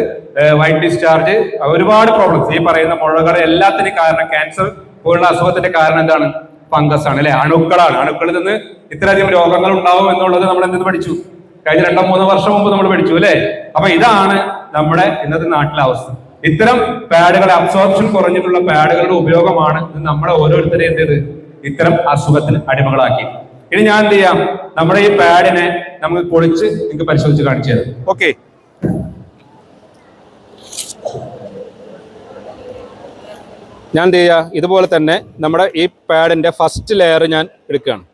വൈറ്റ് ഡിസ്ചാർജ്, ഒരുപാട് പ്രോബ്ലംസ്, ഈ പറയുന്ന മുഴകൾ എല്ലാത്തിനും കാരണം, ക്യാൻസർ പോലുള്ള അസുഖത്തിന്റെ കാരണം എന്താണ്? ഫംഗസ് ആണ് അല്ലെ, അണുക്കളാണ്. അണുക്കളിൽ നിന്ന് ഇത്രയധികം രോഗങ്ങൾ ഉണ്ടാവും എന്നുള്ളത് നമ്മൾ എന്തെന്ന് പഠിച്ചു? കഴിഞ്ഞ 2-3 വർഷം മുമ്പ് നമ്മൾ പഠിച്ചു അല്ലെ. അപ്പൊ ഇതാണ് നമ്മുടെ ഇന്നത്തെ നാട്ടിലെ അവസ്ഥ. ഇത്തരം പാഡുകൾ, അബ്സോർപ്ഷൻ കുറഞ്ഞിട്ടുള്ള പാഡുകളുടെ ഉപയോഗമാണ് നമ്മളെ ഓരോരുത്തരെയും എന്ത് ചെയ്ത് ഇത്തരം അസുഖത്തിന് അടിമകളാക്കി. ഇനി ഞാൻ എന്ത് ചെയ്യാം, നമ്മുടെ ഈ പാഡിനെ നമുക്ക് പൊളിച്ച് നിങ്ങൾക്ക് പരിശോധിച്ച് കാണിച്ചു തരാം. ഓക്കെ, ഞാൻ എന്ത് ചെയ്യുക, ഇതുപോലെ തന്നെ നമ്മുടെ ഈ പാഡിന്റെ ഫസ്റ്റ് ലെയർ ഞാൻ എടുക്കുകയാണ്.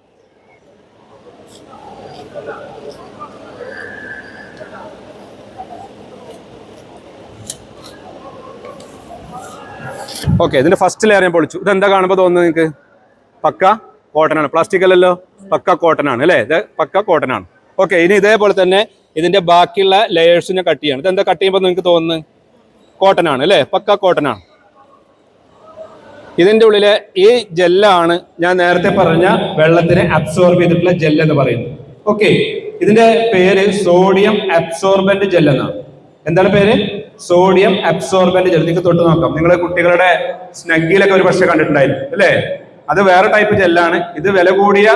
ഓക്കെ, ഇതിന്റെ ഫസ്റ്റ് ലെയർ ഞാൻ പൊളിച്ചു. ഇതെന്താ കാണുമ്പോൾ തോന്നുന്നത് നിങ്ങൾക്ക്? പക്ക കോട്ടൺ ആണ്, പ്ലാസ്റ്റിക് അല്ലല്ലോ, പക്ക കോട്ടൺ ആണ് അല്ലേ, ഇത് പക്ക കോട്ടൺ ആണ്. ഓക്കെ, ഇനി ഇതേപോലെ തന്നെ ഇതിന്റെ ബാക്കിയുള്ള ലെയേഴ്സ് ഞാൻ കട്ട് ചെയ്യാണ്. ഇതെന്താ കട്ട് ചെയ്യുമ്പോൾ നിങ്ങൾക്ക് തോന്നുന്നത്? കോട്ടൺ ആണ് അല്ലേ, പക്ക കോട്ടൺ ആണ്. ഇതിന്റെ ഉള്ളിലെ ഈ ജെല്ലാണ് ഞാൻ നേരത്തെ പറഞ്ഞ വെള്ളത്തിനെ അബ്സോർബ് ചെയ്തിട്ടുള്ള ജെൽ എന്ന് പറയുന്നത്. ഓക്കെ, ഇതിന്റെ പേര് സോഡിയം അബ്സോർബന്റ് ജെൽ എന്നാണ്. എന്താണ് പേര്? Sodium absorbent gel. നിങ്ങൾക്ക് തൊട്ട് നോക്കാം, നിങ്ങളുടെ കുട്ടികളുടെ സ്നഗ്ഗിലൊക്കെ ഒരു പക്ഷേ കണ്ടിട്ടുണ്ടായിരുന്നു അല്ലേ. അത് വേറെ ടൈപ്പ് ജെല്ലാണ്. ഇത് വില കൂടിയ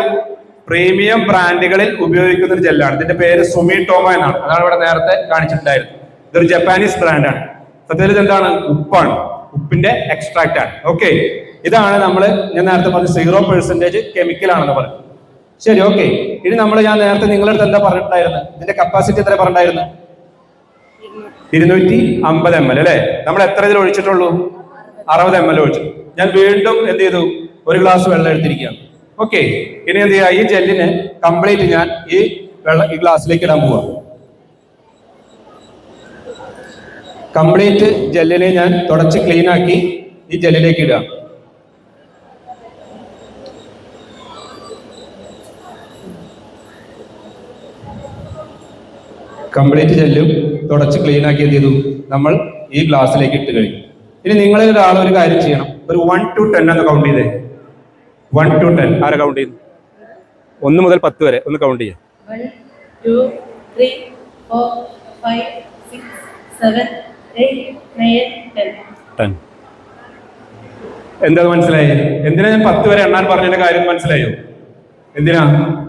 പ്രീമിയം ബ്രാൻഡുകളിൽ ഉപയോഗിക്കുന്ന ഒരു ജെല്ലാണ്. ഇതിന്റെ പേര് സുമിടോമ എന്നാണ്. അതാണ് ഇവിടെ നേരത്തെ കാണിച്ചിട്ടുണ്ടായിരുന്നു. ഇതൊരു ജപ്പാനീസ് ബ്രാൻഡാണ്. സത്യത്തിൽ ഇത് എന്താണ്? ഉപ്പാണ്, ഉപ്പിന്റെ എക്സ്ട്രാക്ട് ആണ്. ഓക്കെ, ഇതാണ് ഞാൻ നേരത്തെ പറഞ്ഞ 0% കെമിക്കൽ ആണെന്ന് പറഞ്ഞു. ശരി, ഓക്കെ. ഇനി ഞാൻ നേരത്തെ നിങ്ങളുടെ അടുത്ത് എന്താ പറഞ്ഞിട്ടുണ്ടായിരുന്നു? ഇതിന്റെ കപ്പാസിറ്റി എത്ര പറഞ്ഞിട്ടുണ്ടായിരുന്നു? 250 ml അല്ലെ? നമ്മൾ എത്ര ഇതിൽ ഒഴിച്ചിട്ടുള്ളൂ? 60 ml ഒഴിച്ചു. ഞാൻ വീണ്ടും എന്ത് ചെയ്തു? ഒരു ഗ്ലാസ് വെള്ളം എടുത്തിരിക്കുകയാണ്. ഓക്കെ, ഇനി എന്ത് ചെയ്യാം? ഈ ജെല്ലിനെ കംപ്ലീറ്റ് ഞാൻ ഈ ഗ്ലാസ്സിലേക്ക് ഇടാൻ പോവാം. കംപ്ലീറ്റ് ജെല്ലിനെ ഞാൻ തുടച്ച് ക്ലീൻ ആക്കി ഈ ജെല്ലിലേക്ക് ഇടാം. കംപ്ലീറ്റ് ജെല്ലും തുടച്ച് ക്ലീൻ ആക്കി എന്ത് ചെയ്തു? നമ്മൾ ഈ ഗ്ലാസ്സിലേക്ക് ഇട്ട് കഴിഞ്ഞു. ഇനി നിങ്ങൾ ഒരാൾ ഒരു കാര്യം ചെയ്യണം. ഒരു 1 to 10 എന്ന് കൗണ്ട് ചെയ്തേ. 1 to 10 ആരെ കൗണ്ട് ചെയ്യുന്നു? 1 മുതൽ 10 വരെ ഒന്ന് കൗണ്ട് ചെയ്യാം. 1 2 3 4 5 6 7 8 9 10. എന്താ മനസ്സിലായി? എന്തിനാ ഞാൻ 10 വരെ എണ്ണാൻ പറഞ്ഞതിന്റെ കാര്യം മനസ്സിലായോ? എന്തിനാ?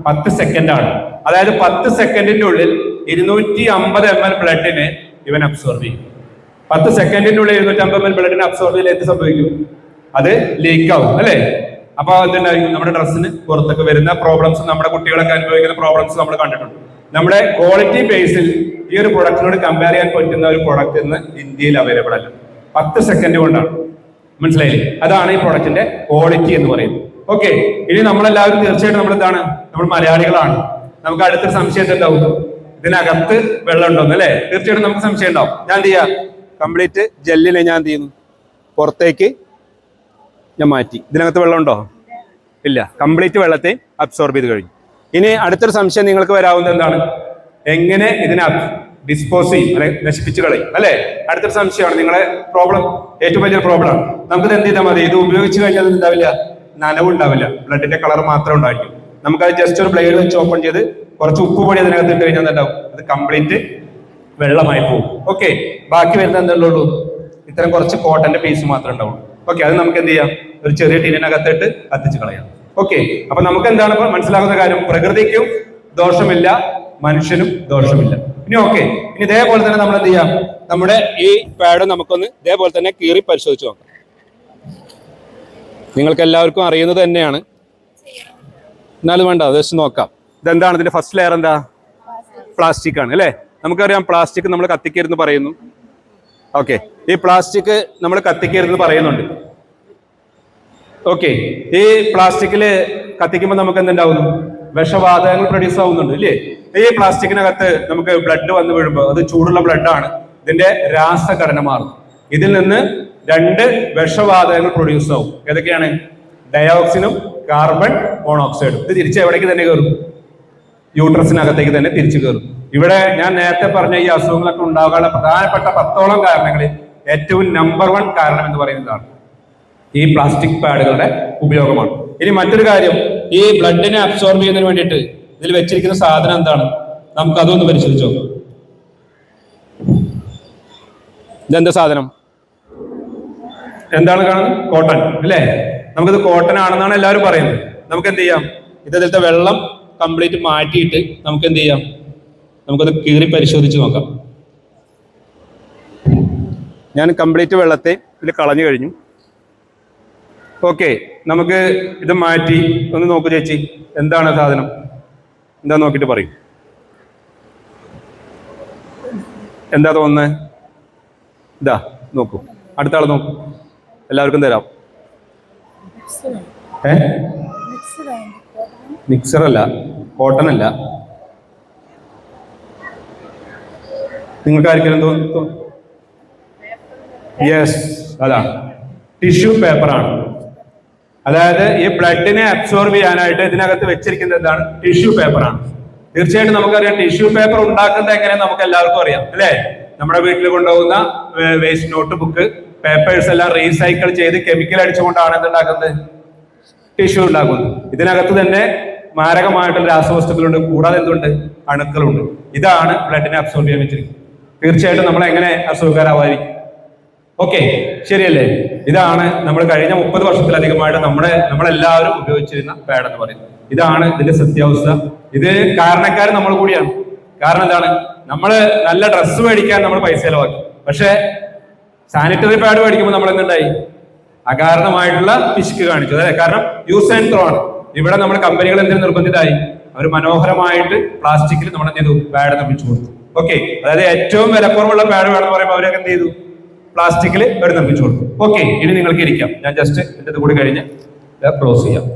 10 സെക്കൻഡ് ആണ്. അതായത് 10 സെക്കൻഡിന്റെ ഉള്ളിൽ 250 ml ബ്ലഡിനെ ഇവൻ അബ്സോർബ് ചെയ്യും. 10 സെക്കൻഡിന്റെ ഉള്ളിൽ 250 ml ബ്ലഡിനെ അബ്സോർബ് ചെയ്ത് എന്ത് സംഭവിക്കും? അത് ലീക്ക് ആവും അല്ലെ? അപ്പൊ എന്തുണ്ടായിരിക്കും? നമ്മുടെ ഡ്രസ്സിന് പുറത്തൊക്കെ വരുന്ന പ്രോബ്ലംസ്, നമ്മുടെ കുട്ടികളൊക്കെ അനുഭവിക്കുന്ന പ്രോബ്ലംസ് നമ്മൾ കണ്ടിട്ടുണ്ട്. നമ്മുടെ ക്വാളിറ്റി ബേസിൽ ഈ ഒരു പ്രൊഡക്റ്റിനോട് കമ്പയർ ചെയ്യാൻ പറ്റുന്ന ഒരു പ്രൊഡക്റ്റ് ഇന്ന് ഇന്ത്യയിൽ അവൈലബിൾ അല്ല. 10 സെക്കൻഡ് കൊണ്ടാണ്. മനസ്സിലായില്ലേ? അതാണ് ഈ പ്രൊഡക്റ്റിന്റെ ക്വാളിറ്റി എന്ന് പറയുന്നത്. ഓക്കെ, ഇനി നമ്മളെല്ലാവരും തീർച്ചയായിട്ടും നമ്മൾ മലയാളികളാണ്. നമുക്ക് അടുത്തൊരു സംശയം എന്താവും? ഇതിനകത്ത് വെള്ളം ഉണ്ടോന്ന് അല്ലെ? തീർച്ചയായിട്ടും നമുക്ക് സംശയം ഉണ്ടാവും. ഞാൻ എന്ത് ചെയ്യാം? കംപ്ലീറ്റ് ജെല്ലിനെ ഞാൻ എന്ത് ചെയ്യുന്നു? പുറത്തേക്ക് ഞാൻ മാറ്റി. ഇതിനകത്ത് വെള്ളം ഉണ്ടോ? ഇല്ല. കംപ്ലീറ്റ് വെള്ളത്തെ അബ്സോർബ് ചെയ്ത് കഴിഞ്ഞു. ഇനി അടുത്തൊരു സംശയം നിങ്ങൾക്ക് വരാവുന്നത് എന്താണ്? എങ്ങനെ ഇതിനെ ഡിസ്പോസ് ചെയ്യും അല്ലെ, നശിപ്പിച്ച് കളയും അല്ലെ? അടുത്തൊരു സംശയമാണ്. നിങ്ങളെ പ്രോബ്ലം ഏറ്റവും വലിയ പ്രോബ്ലം ആണ്. നമുക്കിത് എന്ത് ചെയ്താൽ മതി? ഇത് ഉപയോഗിച്ച് കഴിഞ്ഞാൽ എന്താവില്ല? നനവുണ്ടാവില്ല, ബ്ലഡിന്റെ കളർ മാത്രം ഉണ്ടായിരിക്കും. നമുക്കത് ജസ്റ്റ് ഒരു ബ്ലേഡ് വെച്ച് ഓപ്പൺ ചെയ്ത് കുറച്ച് ഉപ്പ് പൊടി അതിനകത്ത് ഇട്ട് കഴിഞ്ഞാൽ എന്താവും? അത് കംപ്ലീറ്റ് വെള്ളമായി പോകും. ഓക്കെ, ബാക്കി വരുന്ന എന്തുള്ളൂ? ഇത്തരം കുറച്ച് കോട്ടന്റെ പീസ് മാത്രമേ ഉണ്ടാവുള്ളൂ. ഓക്കെ, അത് നമുക്ക് എന്ത് ചെയ്യാം? ഒരു ചെറിയ ടിന്നിനകത്തിട്ട് കത്തിച്ച് കളയാം. ഓക്കെ, അപ്പൊ നമുക്ക് എന്താണ് മനസ്സിലാകുന്ന കാര്യം? പ്രകൃതിക്കും ദോഷമില്ല, മനുഷ്യനും ദോഷമില്ല. ഇനി ഓക്കെ, ഇനി ഇതേപോലെ തന്നെ നമ്മൾ എന്ത് ചെയ്യാം? നമ്മുടെ ഈ പാഡ് നമുക്കൊന്ന് ഇതേപോലെ തന്നെ കീറി പരിശോധിച്ച് നോക്കാം. നിങ്ങൾക്ക് എല്ലാവർക്കും അറിയുന്നത് തന്നെയാണ്, എന്നാലും വേണ്ട ജസ്റ്റ് നോക്കാം. ഇതെന്താണ്? ഇതിന്റെ ഫസ്റ്റ് ലെയർ എന്താ? പ്ലാസ്റ്റിക് ആണ് അല്ലേ? നമുക്കറിയാം പ്ലാസ്റ്റിക് നമ്മൾ കത്തിക്കരുതെന്ന് പറയുന്നു. ഓക്കെ, ഈ പ്ലാസ്റ്റിക് നമ്മൾ കത്തിക്കരുതെന്ന് പറയുന്നുണ്ട്. ഓക്കെ, ഈ പ്ലാസ്റ്റിക്കില് കത്തിക്കുമ്പോൾ നമുക്ക് എന്തുണ്ടാവുന്നു? വിഷവാതകങ്ങൾ പ്രൊഡ്യൂസ് ആവുന്നുണ്ട് ഇല്ലേ? ഈ പ്ലാസ്റ്റിക്കിനകത്ത് നമുക്ക് ബ്ലഡ് വന്ന് വീഴുമ്പോൾ അത് ചൂടുള്ള ബ്ലഡാണ്. ഇതിന്റെ രാസഘടന മാറും. ഇതിൽ നിന്ന് 2 വിഷവാതകങ്ങൾ പ്രൊഡ്യൂസ് ആവും. ഏതൊക്കെയാണ്? ഡയോക്സിനും കാർബൺ മോണോക്സൈഡും. ഇത് തിരിച്ച് എവിടേക്ക് തന്നെ കയറും? യൂട്രസിനകത്തേക്ക് തന്നെ തിരിച്ചു കയറും. ഇവിടെ ഞാൻ നേരത്തെ പറഞ്ഞ ഈ അസുഖങ്ങളൊക്കെ ഉണ്ടാകാനുള്ള പ്രധാനപ്പെട്ട 10ഓളം കാരണങ്ങളിൽ ഏറ്റവും നമ്പർ 1 കാരണം എന്ന് പറയുന്നതാണ് ഈ പ്ലാസ്റ്റിക് പാഡുകളുടെ ഉപയോഗമാണ്. ഇനി മറ്റൊരു കാര്യം, ഈ ബ്ലഡിനെ അബ്സോർബ് ചെയ്യുന്നതിന് വേണ്ടിയിട്ട് ഇതിൽ വെച്ചിരിക്കുന്ന സാധനം എന്താണ്? നമുക്ക് അതൊന്ന് പരിശോധിച്ചോ. ഇതെന്താ സാധനം? എന്താണ് കാണുന്നത്? കോട്ടൺ അല്ലേ? നമുക്കിത് കോട്ടൺ ആണെന്നാണ് എല്ലാവരും പറയുന്നത്. നമുക്ക് എന്ത് ചെയ്യാം? ഇതിലത്തെ വെള്ളം കംപ്ലീറ്റ് മാറ്റിയിട്ട് നമുക്ക് എന്ത് ചെയ്യാം? നമുക്കത് കീറി പരിശോധിച്ച് നോക്കാം. ഞാൻ കംപ്ലീറ്റ് വെള്ളത്തെ ഇതിൽ കളഞ്ഞു കഴിഞ്ഞു. ഓക്കെ, നമുക്ക് ഇത് മാറ്റി ഒന്ന് നോക്കൂ ചേച്ചി. എന്താണ് സാധനം? എന്താ നോക്കിയിട്ട് പറയും. എന്താ തോന്നുന്നത്? ഇതാ നോക്കൂ. അടുത്ത ആൾ നോക്കൂ. എല്ലാവർക്കും തരാം. മിക്സർ അല്ല, കോട്ടൺ അല്ല. നിങ്ങൾക്ക് ആർക്കെങ്കിലും തോന്നുന്നു? യെസ്, അതാണ് ടിഷ്യൂ പേപ്പർ ആണ്. അതായത് ഈ ബ്ലഡിനെ അബ്സോർബ് ചെയ്യാനായിട്ട് ഇതിനകത്ത് വെച്ചിരിക്കുന്നത് എന്താണ്? ടിഷ്യൂ പേപ്പർ ആണ്. തീർച്ചയായിട്ടും നമുക്കറിയാം ടിഷ്യൂ പേപ്പർ ഉണ്ടാക്കുന്നത് എങ്ങനെ നമുക്ക് എല്ലാവർക്കും അറിയാം അല്ലെ? നമ്മുടെ വീട്ടിൽ കൊണ്ടുപോകുന്ന വേസ്റ്റ് നോട്ട് ബുക്ക് പേപ്പേഴ്സ് എല്ലാം റീസൈക്കിൾ ചെയ്ത് കെമിക്കൽ അടിച്ചുകൊണ്ടാണ് എന്തുണ്ടാക്കുന്നത്? ടിഷ്യൂ ഉണ്ടാക്കുന്നത്. ഇതിനകത്ത് തന്നെ മാരകമായിട്ടുള്ള രാസവസ്തുക്കളുണ്ട്, കൂടാതെ എന്തുണ്ട്? അണുക്കളുണ്ട്. ഇതാണ് ബ്ലഡിനെ അബ്സോർബ് ചെയ്യാൻ വെച്ചിരിക്കുന്നത്. തീർച്ചയായിട്ടും നമ്മൾ എങ്ങനെ അസുഖക്കാരാവാതിരിക്കും? ഓക്കെ, ശരിയല്ലേ? ഇതാണ് നമ്മൾ കഴിഞ്ഞ 30 വർഷത്തിലധികമായിട്ട് നമ്മളെല്ലാവരും ഉപയോഗിച്ചിരുന്ന പാഡ് എന്ന് പറയുന്നത്. ഇതാണ് ഇതിന്റെ സത്യാവസ്ഥ. ഇത് കാരണക്കാർ നമ്മൾ കൂടിയാണ്. കാരണം എന്താണ്? നമ്മൾ നല്ല ഡ്രസ്സ് മേടിക്കാൻ നമ്മൾ പൈസ ചെലവാക്കി. പക്ഷെ സാനിറ്ററി പാഡ് മേടിക്കുമ്പോൾ നമ്മൾ എന്തുണ്ടായി? അകാരണമായിട്ടുള്ള പിശുക്ക് കാണിച്ചു അല്ലെ. കാരണം യൂസ് ആൻഡ് ത്രോ ആണ്. ഇവിടെ നമ്മുടെ കമ്പനികൾ എന്തിനു നിർബന്ധിതരായി? അവർ മനോഹരമായിട്ട് പ്ലാസ്റ്റിക്കിൽ നമ്മൾ എന്ത് ചെയ്തു? പാഡ് നിർമ്മിച്ചു കൊടുത്തു. ഓക്കെ, അതായത് ഏറ്റവും വിലക്കുറവുള്ള പാഡ് വേണമെന്ന് പറയുമ്പോൾ അവരൊക്കെ എന്ത് ചെയ്തു? പ്ലാസ്റ്റിക്കിൽ അവർ നിർമ്മിച്ചു കൊടുത്തു. ഓക്കെ, ഇനി നിങ്ങൾക്ക് ഇരിക്കാം. ഞാൻ ജസ്റ്റ് എന്റെ കൂടി കഴിഞ്ഞ് ക്ലോസ് ചെയ്യാം.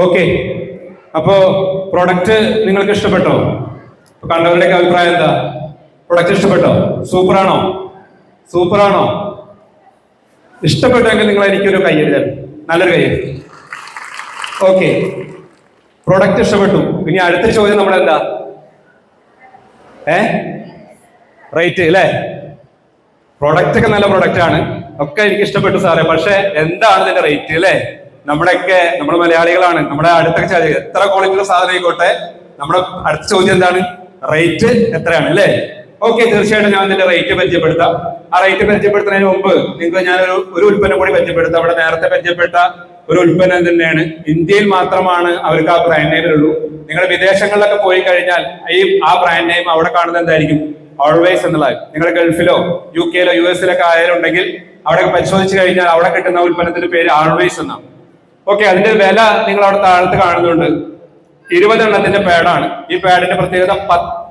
ഓക്കെ, അപ്പോ പ്രൊഡക്റ്റ് നിങ്ങൾക്ക് ഇഷ്ടപ്പെട്ടോ? കണ്ടവരുടെയൊക്കെ അഭിപ്രായം എന്താ? പ്രൊഡക്റ്റ് ഇഷ്ടപ്പെട്ടോ? സൂപ്പറാണോ? സൂപ്പറാണോ? ഇഷ്ടപ്പെട്ടെങ്കിൽ നിങ്ങൾ എനിക്കൊരു കയ്യരുത്, നല്ലൊരു കയ്യരുത്. ഓക്കെ, പ്രൊഡക്റ്റ് ഇഷ്ടപ്പെട്ടു. ഇനി അടുത്ത ചോദ്യം നമ്മളെന്താ? റേറ്റ് അല്ലേ? പ്രൊഡക്റ്റ് ഒക്കെ നല്ല പ്രൊഡക്റ്റ് ആണ്, ഒക്കെ എനിക്ക് ഇഷ്ടപ്പെട്ടു സാറേ. പക്ഷെ എന്താണ് ഇതിന്റെ റേറ്റ് അല്ലേ? നമ്മുടെ മലയാളികളാണ്. നമ്മുടെ അടുത്തൊക്കെ എത്ര ക്വാളിറ്റിയുള്ള സാധനം ആയിക്കോട്ടെ, നമ്മുടെ അടുത്ത ചോദ്യം എന്താണ്? റേറ്റ് എത്രയാണ് അല്ലേ? ഓക്കെ, തീർച്ചയായിട്ടും ഞാൻ ഇതിന്റെ റേറ്റ് പരിചയപ്പെടുത്താം. ആ റേറ്റ് പരിചയപ്പെടുത്തുന്നതിന് മുമ്പ് നിങ്ങൾക്ക് ഞാൻ ഒരു ഉൽപ്പന്നം കൂടി പരിചയപ്പെടുത്താം. അവിടെ നേരത്തെ പരിചയപ്പെട്ട ഒരു ഉൽപ്പന്നം തന്നെയാണ്. ഇന്ത്യയിൽ മാത്രമാണ് അവർക്ക് ആ ബ്രാൻഡ് നെയിമിലുള്ളൂ. നിങ്ങൾ വിദേശങ്ങളിലൊക്കെ പോയി കഴിഞ്ഞാൽ ആ ബ്രാൻഡ് നെയിം അവിടെ കാണുന്നത് എന്തായിരിക്കും? ഓൾവേസ് എന്നുള്ളത്. നിങ്ങൾ ഗൾഫിലോ UK യിലോ US യിലൊക്കെ ആയാലുണ്ടെങ്കിൽ അവിടെ പരിശോധിച്ച് കഴിഞ്ഞാൽ അവിടെ കിട്ടുന്ന ഉൽപ്പന്നത്തിന്റെ പേര് ഓൾവേസ് എന്നാണ്. ഓക്കെ, അതിന്റെ വില നിങ്ങൾ അവിടെ താഴത്ത് കാണുന്നുണ്ട്. 20 എണ്ണത്തിന്റെ പാഡാണ്. ഈ പാഡിന്റെ പ്രത്യേകത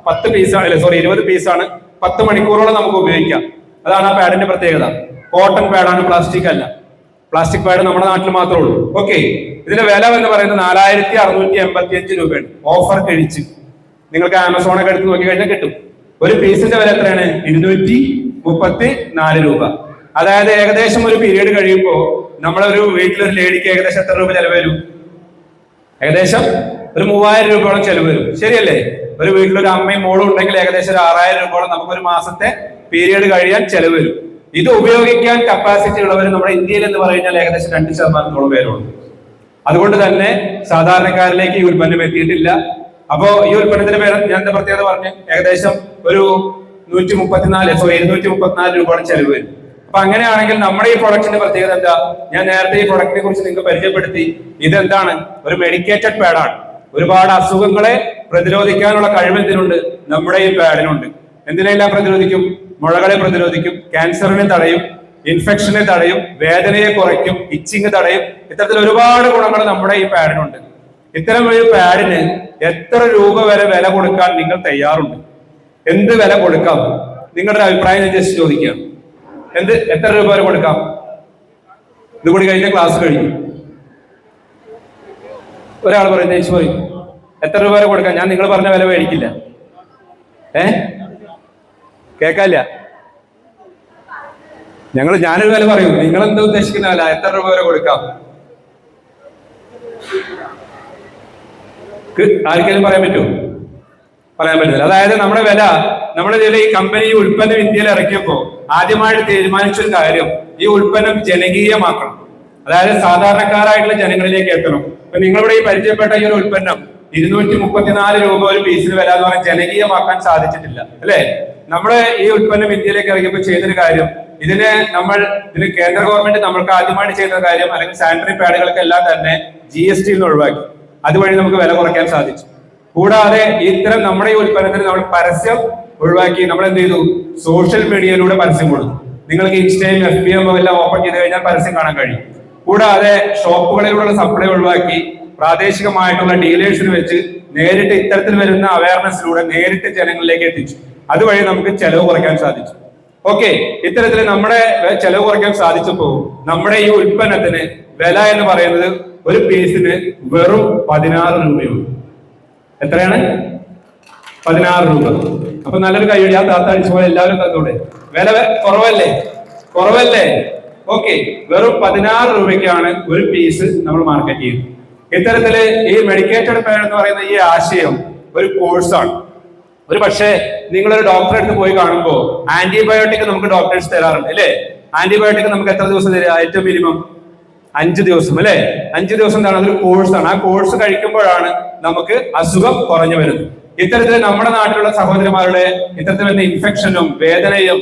10 പീസാണ്, 20 പീസാണ്. 10 മണിക്കൂറോളം നമുക്ക് ഉപയോഗിക്കാം. അതാണ് ആ പാഡിന്റെ പ്രത്യേകത. കോട്ടൺ പാഡാണ്, പ്ലാസ്റ്റിക് അല്ല. പ്ലാസ്റ്റിക് പാഡ് നമ്മുടെ നാട്ടിൽ മാത്രമേ ഉള്ളൂ. ഓക്കെ, ഇതിന്റെ വില എന്ന് പറയുന്നത് 4685 രൂപയാണ്. ഓഫർ കഴിച്ച് നിങ്ങൾക്ക് ആമസോണൊക്കെ എടുത്ത് നോക്കി കഴിഞ്ഞാൽ കിട്ടും. ഒരു പീസിന്റെ വില എത്രയാണ്? 234 രൂപ. അതായത് ഏകദേശം ഒരു പീരീഡ് കഴിയുമ്പോൾ നമ്മളൊരു വീട്ടിലൊരു ലേഡിക്ക് ഏകദേശം എത്ര രൂപ ചെലവ് വരും? ഏകദേശം ഒരു 3000 രൂപയോളം ചെലവ് വരും. ശരിയല്ലേ? ഒരു വീട്ടിലൊരു അമ്മയും മോളും ഉണ്ടെങ്കിൽ ഏകദേശം ഒരു 6000 രൂപയോളം നമുക്കൊരു മാസത്തെ പീരീഡ് കഴിയാൻ ചെലവ് വരും. ഇത് ഉപയോഗിക്കാൻ കപ്പാസിറ്റി ഉള്ളവർ നമ്മുടെ ഇന്ത്യയിൽ എന്ന് പറഞ്ഞാൽ ഏകദേശം 2% പേരുള്ളൂ. അതുകൊണ്ട് തന്നെ സാധാരണക്കാരിലേക്ക് ഈ ഉൽപ്പന്നം എത്തിയിട്ടില്ല. അപ്പോ ഈ ഉൽപ്പന്നത്തിന്റെ പേര് ഞാൻ എന്താ പ്രത്യേകത പറഞ്ഞു? ഏകദേശം ഒരു 234 രൂപയോളം ചെലവ് വരും. അപ്പൊ അങ്ങനെയാണെങ്കിൽ നമ്മുടെ ഈ പ്രൊഡക്റ്റിന്റെ പ്രത്യേകത എന്താ? ഞാൻ നേരത്തെ ഈ പ്രൊഡക്റ്റിനെ കുറിച്ച് നിങ്ങൾക്ക് പരിചയപ്പെടുത്തി. ഇതെന്താണ്? ഒരു മെഡിക്കേറ്റഡ് പാഡാണ്. ഒരുപാട് അസുഖങ്ങളെ പ്രതിരോധിക്കാനുള്ള കഴിവ് എന്തിനുണ്ട്? നമ്മുടെ ഈ പാഡിനുണ്ട്. എന്തിനെല്ലാം പ്രതിരോധിക്കും? മുഴകളെ പ്രതിരോധിക്കും, ക്യാൻസറിനെ തടയും, ഇൻഫെക്ഷനെ തടയും, വേദനയെ കുറയ്ക്കും, ഇച്ചിങ് തടയും. ഇത്തരത്തിൽ ഒരുപാട് ഗുണങ്ങൾ നമ്മുടെ ഈ പാഡിനുണ്ട്. ഇത്തരം ഒരു പാഡിന് എത്ര രൂപ വരെ വില കൊടുക്കാൻ നിങ്ങൾ തയ്യാറുണ്ട്? എന്ത് വില കൊടുക്കാം? നിങ്ങളുടെ അഭിപ്രായം ഞാൻ ജസ്റ്റ് ചോദിക്കുകയാണ്. എത്ര രൂപ വരെ കൊടുക്കാം? ഇതുകൂടി കഴിഞ്ഞ ക്ലാസ് കഴിഞ്ഞു. ഒരാൾ പറയും, ജയിച്ചു പറയും, എത്ര രൂപ വരെ കൊടുക്കാം? ഞാൻ നിങ്ങൾ പറഞ്ഞ വില മേടിക്കില്ല. കേൾക്കാല്ല. ഞാനൊരു വില പറയും, നിങ്ങൾ എന്താ ഉദ്ദേശിക്കുന്ന വില? എത്ര രൂപ വരെ കൊടുക്കാം? ആർക്കെങ്കിലും പറയാൻ പറ്റുമോ? പറയാൻ പറ്റില്ല. അതായത് നമ്മുടെ വില, നമ്മുടെ ഈ കമ്പനി ഈ ഉൽപ്പന്നം ഇന്ത്യയിൽ ഇറക്കിയപ്പോ ആദ്യമായിട്ട് തീരുമാനിച്ചൊരു കാര്യം, ഈ ഉൽപ്പന്നം ജനകീയമാക്കണം. അതായത് സാധാരണക്കാരായിട്ടുള്ള ജനങ്ങളിലേക്ക് എത്തണം. ഇപ്പൊ നിങ്ങളിവിടെ ഈ പരിചയപ്പെട്ട ഈ ഒരു ഉൽപ്പന്നം 234 രൂപ ഒരു പീസിന് വില എന്ന് പറഞ്ഞാൽ ജനകീയമാക്കാൻ സാധിച്ചിട്ടില്ല അല്ലെ? നമ്മുടെ ഈ ഉൽപ്പന്നം ഇന്ത്യയിലേക്ക് ഇറങ്ങിയപ്പോൾ ചെയ്തൊരു കാര്യം, ഇതിന് കേന്ദ്ര ഗവൺമെന്റ് നമ്മൾക്ക് ആദ്യമായിട്ട് ചെയ്യുന്ന കാര്യം, അല്ലെങ്കിൽ സാനിറ്ററി പാഡുകൾക്കെല്ലാം തന്നെ GST ഒഴിവാക്കി. അതുവഴി നമുക്ക് വില കുറയ്ക്കാൻ സാധിച്ചു. കൂടാതെ ഇത്തരം നമ്മുടെ ഈ ഉൽപ്പന്നത്തിന് നമ്മൾ പരസ്യം ഒഴിവാക്കി. നമ്മൾ എന്ത് ചെയ്തു? സോഷ്യൽ മീഡിയയിലൂടെ പരസ്യം കൊടുത്തു. നിങ്ങൾക്ക് ഇൻസ്റ്റയും FB എല്ലാം ഓപ്പൺ ചെയ്ത് കഴിഞ്ഞാൽ പരസ്യം കാണാൻ കഴിയും. കൂടാതെ ഷോപ്പുകളിലൂടെ സപ്ലൈ ഒഴിവാക്കി പ്രാദേശികമായിട്ടുള്ള ഡീലേഴ്സിന് വെച്ച് നേരിട്ട് ഇത്തരത്തിൽ വരുന്ന അവയർനെസ്സിലൂടെ നേരിട്ട് ജനങ്ങളിലേക്ക് എത്തിച്ചു. അതുവഴി നമുക്ക് ചെലവ് കുറയ്ക്കാൻ സാധിച്ചു. ഓക്കെ, ഇത്തരത്തിൽ നമ്മുടെ ചെലവ് കുറയ്ക്കാൻ സാധിച്ചപ്പോൾ നമ്മുടെ ഈ ഉൽപ്പന്നത്തിന് വില എന്ന് പറയുന്നത് ഒരു പീസിന് വെറും 16 രൂപയുള്ളൂ. എത്രയാണ്? 16 രൂപ. അപ്പൊ നല്ലൊരു കൈയ്യടി. ആ താത്ത അടിച്ചു പോലെ എല്ലാവരും തന്നൂടെ? വില കുറവല്ലേ? ഓക്കെ, വെറും 16 രൂപയ്ക്കാണ് ഒരു പീസ് നമ്മൾ മാർക്കറ്റ് ചെയ്യുന്നത്. ഇത്തരത്തില് ഈ മെഡിക്കേറ്റഡ് പാഡ് എന്ന് പറയുന്ന ഈ ആശയം ഒരു കോഴ്സാണ്. ഒരു പക്ഷേ നിങ്ങളൊരു ഡോക്ടറെ അടുത്ത് പോയി കാണുമ്പോൾ ആന്റിബയോട്ടിക് നമുക്ക് ഡോക്ടേഴ്സ് തരാറുണ്ട് അല്ലേ? ആന്റിബയോട്ടിക് നമുക്ക് എത്ര ദിവസം തരിക? ഏറ്റവും മിനിമം 5 ദിവസം അല്ലെ? 5 ദിവസം എന്താണ്? അതൊരു കോഴ്സാണ്. ആ കോഴ്സ് കഴിക്കുമ്പോഴാണ് നമുക്ക് അസുഖം കുറഞ്ഞു വരുന്നത്. ഇത്തരത്തിൽ നമ്മുടെ നാട്ടിലുള്ള സഹോദരിമാരുടെ ഇത്തരത്തിൽ വരുന്ന ഇൻഫെക്ഷനും വേദനയും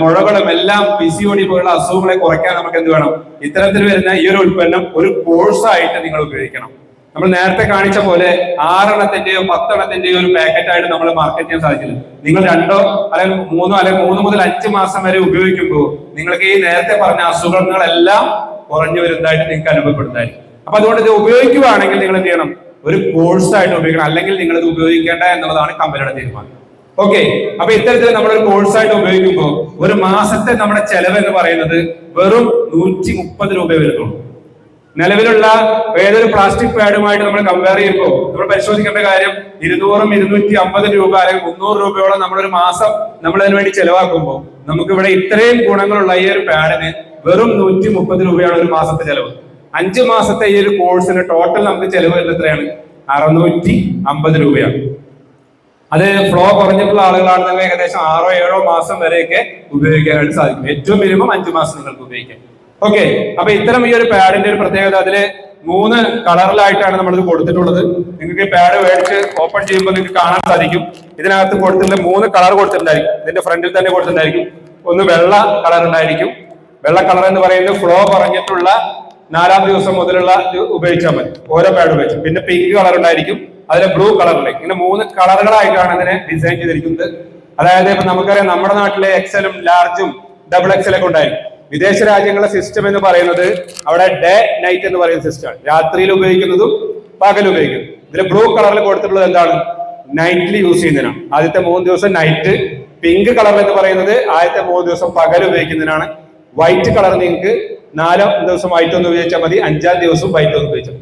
മുഴകളും എല്ലാം PCOD പോലുള്ള അസുഖങ്ങളെ കുറയ്ക്കാൻ നമുക്ക് എന്ത് വേണം? ഇത്തരത്തിൽ വരുന്ന ഈ ഒരു ഉൽപ്പന്നം ഒരു കോഴ്സായിട്ട് നിങ്ങൾ ഉപയോഗിക്കണം. നമ്മൾ നേരത്തെ കാണിച്ച പോലെ 6 എണ്ണത്തിന്റെയോ 10 എണ്ണത്തിന്റെയോ ഒരു പാക്കറ്റ് ആയിട്ട് നമ്മൾ മാർക്കറ്റ് ചെയ്യാൻ സാധിക്കില്ല. നിങ്ങൾ 2 അല്ലെങ്കിൽ 3 അല്ലെങ്കിൽ 3 മുതൽ 5 മാസം വരെ ഉപയോഗിക്കുമ്പോൾ നിങ്ങൾക്ക് ഈ നേരത്തെ പറഞ്ഞ അസുഖങ്ങളെല്ലാം കുറഞ്ഞു വരുന്നതായിട്ട് നിങ്ങൾക്ക് അനുഭവപ്പെടുന്നതായിരിക്കും. അപ്പൊ അതുകൊണ്ട് ഇത് ഉപയോഗിക്കുകയാണെങ്കിൽ നിങ്ങൾ എന്ത് ചെയ്യണം? ഒരു കോഴ്സായിട്ട് ഉപയോഗിക്കണം, അല്ലെങ്കിൽ നിങ്ങൾ ഇത് ഉപയോഗിക്കേണ്ട എന്നുള്ളതാണ് കമ്പനിയുടെ തീരുമാനം. ഓക്കെ, അപ്പൊ ഇത്തരത്തിൽ നമ്മളൊരു കോഴ്സായിട്ട് ഉപയോഗിക്കുമ്പോൾ ഒരു മാസത്തെ നമ്മുടെ ചെലവ് എന്ന് പറയുന്നത് വെറും 130 രൂപ വരുന്നുള്ളൂ. നിലവിലുള്ള ഏതൊരു പ്ലാസ്റ്റിക് പാഡുമായിട്ട് നമ്മൾ കമ്പയർ ചെയ്യുമ്പോൾ നമ്മൾ പരിശോധിക്കേണ്ട കാര്യം 200, 250 രൂപ അല്ലെങ്കിൽ 300 രൂപയോളം നമ്മളൊരു മാസം നമ്മൾ അതിനു വേണ്ടി ചെലവാക്കുമ്പോൾ നമുക്ക് ഇവിടെ ഇത്രയും ഗുണങ്ങളുള്ള ഈ ഒരു പാഡിന് വെറും 130 രൂപയാണ് ഒരു മാസത്തെ ചെലവ്. 5 മാസത്തെ ഈ ഒരു കോഴ്സിന് ടോട്ടൽ നമുക്ക് ചെലവ് വരുന്നത് എത്രയാണ്? 650 രൂപയാണ്. അത് ഫ്ലോ കുറഞ്ഞിട്ടുള്ള ആളുകളാണെന്നെങ്കിൽ ഏകദേശം 6 7 മാസം വരെയൊക്കെ ഉപയോഗിക്കാനായിട്ട് സാധിക്കും. ഏറ്റവും മിനിമം 5 മാസം നിങ്ങൾക്ക് ഉപയോഗിക്കാം. ഓക്കെ, അപ്പൊ ഇത്തരം ഈ ഒരു പാഡിന്റെ ഒരു പ്രത്യേകത, അതില് 3 കളറിലായിട്ടാണ് നമ്മളിത് കൊടുത്തിട്ടുള്ളത്. നിങ്ങൾക്ക് പാഡ് മേടിച്ച് ഓപ്പൺ ചെയ്യുമ്പോൾ നിങ്ങൾക്ക് കാണാൻ സാധിക്കും. ഇതിനകത്ത് കൊടുത്തിട്ടുള്ള 3 കളർ കൊടുത്തിട്ടുണ്ടായിരിക്കും. ഇതിന്റെ ഫ്രണ്ടിൽ തന്നെ കൊടുത്തിട്ടുണ്ടായിരിക്കും. ഒന്ന് വെള്ള കളർ ഉണ്ടായിരിക്കും. വെള്ള കളർ എന്ന് പറയുന്നത് ഫ്ലോ കുറഞ്ഞിട്ടുള്ള 4ാം ദിവസം മുതലുള്ള ഉപയോഗിച്ചാൽ മതി, ഓരോ പാഡ് ഉപയോഗിച്ചു. പിന്നെ പിങ്ക് കളർ ഉണ്ടായിരിക്കും, അതിലെ ബ്ലൂ കളറിലെ, ഇങ്ങനെ 3 കളറുകളായിട്ടാണ് ഇതിനെ ഡിസൈൻ ചെയ്തിരിക്കുന്നത്. അതായത് ഇപ്പൊ നമുക്കറിയാം നമ്മുടെ നാട്ടിലെ XL-ഉം ലാർജും ഡബിൾ XL ഒക്കെ ഉണ്ടായിരിക്കും. വിദേശ രാജ്യങ്ങളുടെ സിസ്റ്റം എന്ന് പറയുന്നത് അവിടെ ഡേ നൈറ്റ് എന്ന് പറയുന്ന സിസ്റ്റമാണ്. രാത്രിയിൽ ഉപയോഗിക്കുന്നതും പകൽ ഉപയോഗിക്കുന്നതും. ഇതിൽ ബ്ലൂ കളറിൽ കൊടുത്തിട്ടുള്ളത് എന്താണ്? നൈറ്റ്ലി യൂസ് ചെയ്യുന്നതിനാണ്. ആദ്യത്തെ 3 ദിവസം നൈറ്റ്. പിങ്ക് കളർ എന്ന് പറയുന്നത് ആദ്യത്തെ 3 ദിവസം പകൽ ഉപയോഗിക്കുന്നതിനാണ്. വൈറ്റ് കളർ നിങ്ങൾക്ക് 4 ദിവസം വൈറ്റ് ഒന്ന് ഉപയോഗിച്ചാൽ മതി, 5ാം ദിവസം വൈറ്റ് ഒന്ന് ഉപയോഗിച്ചാൽ.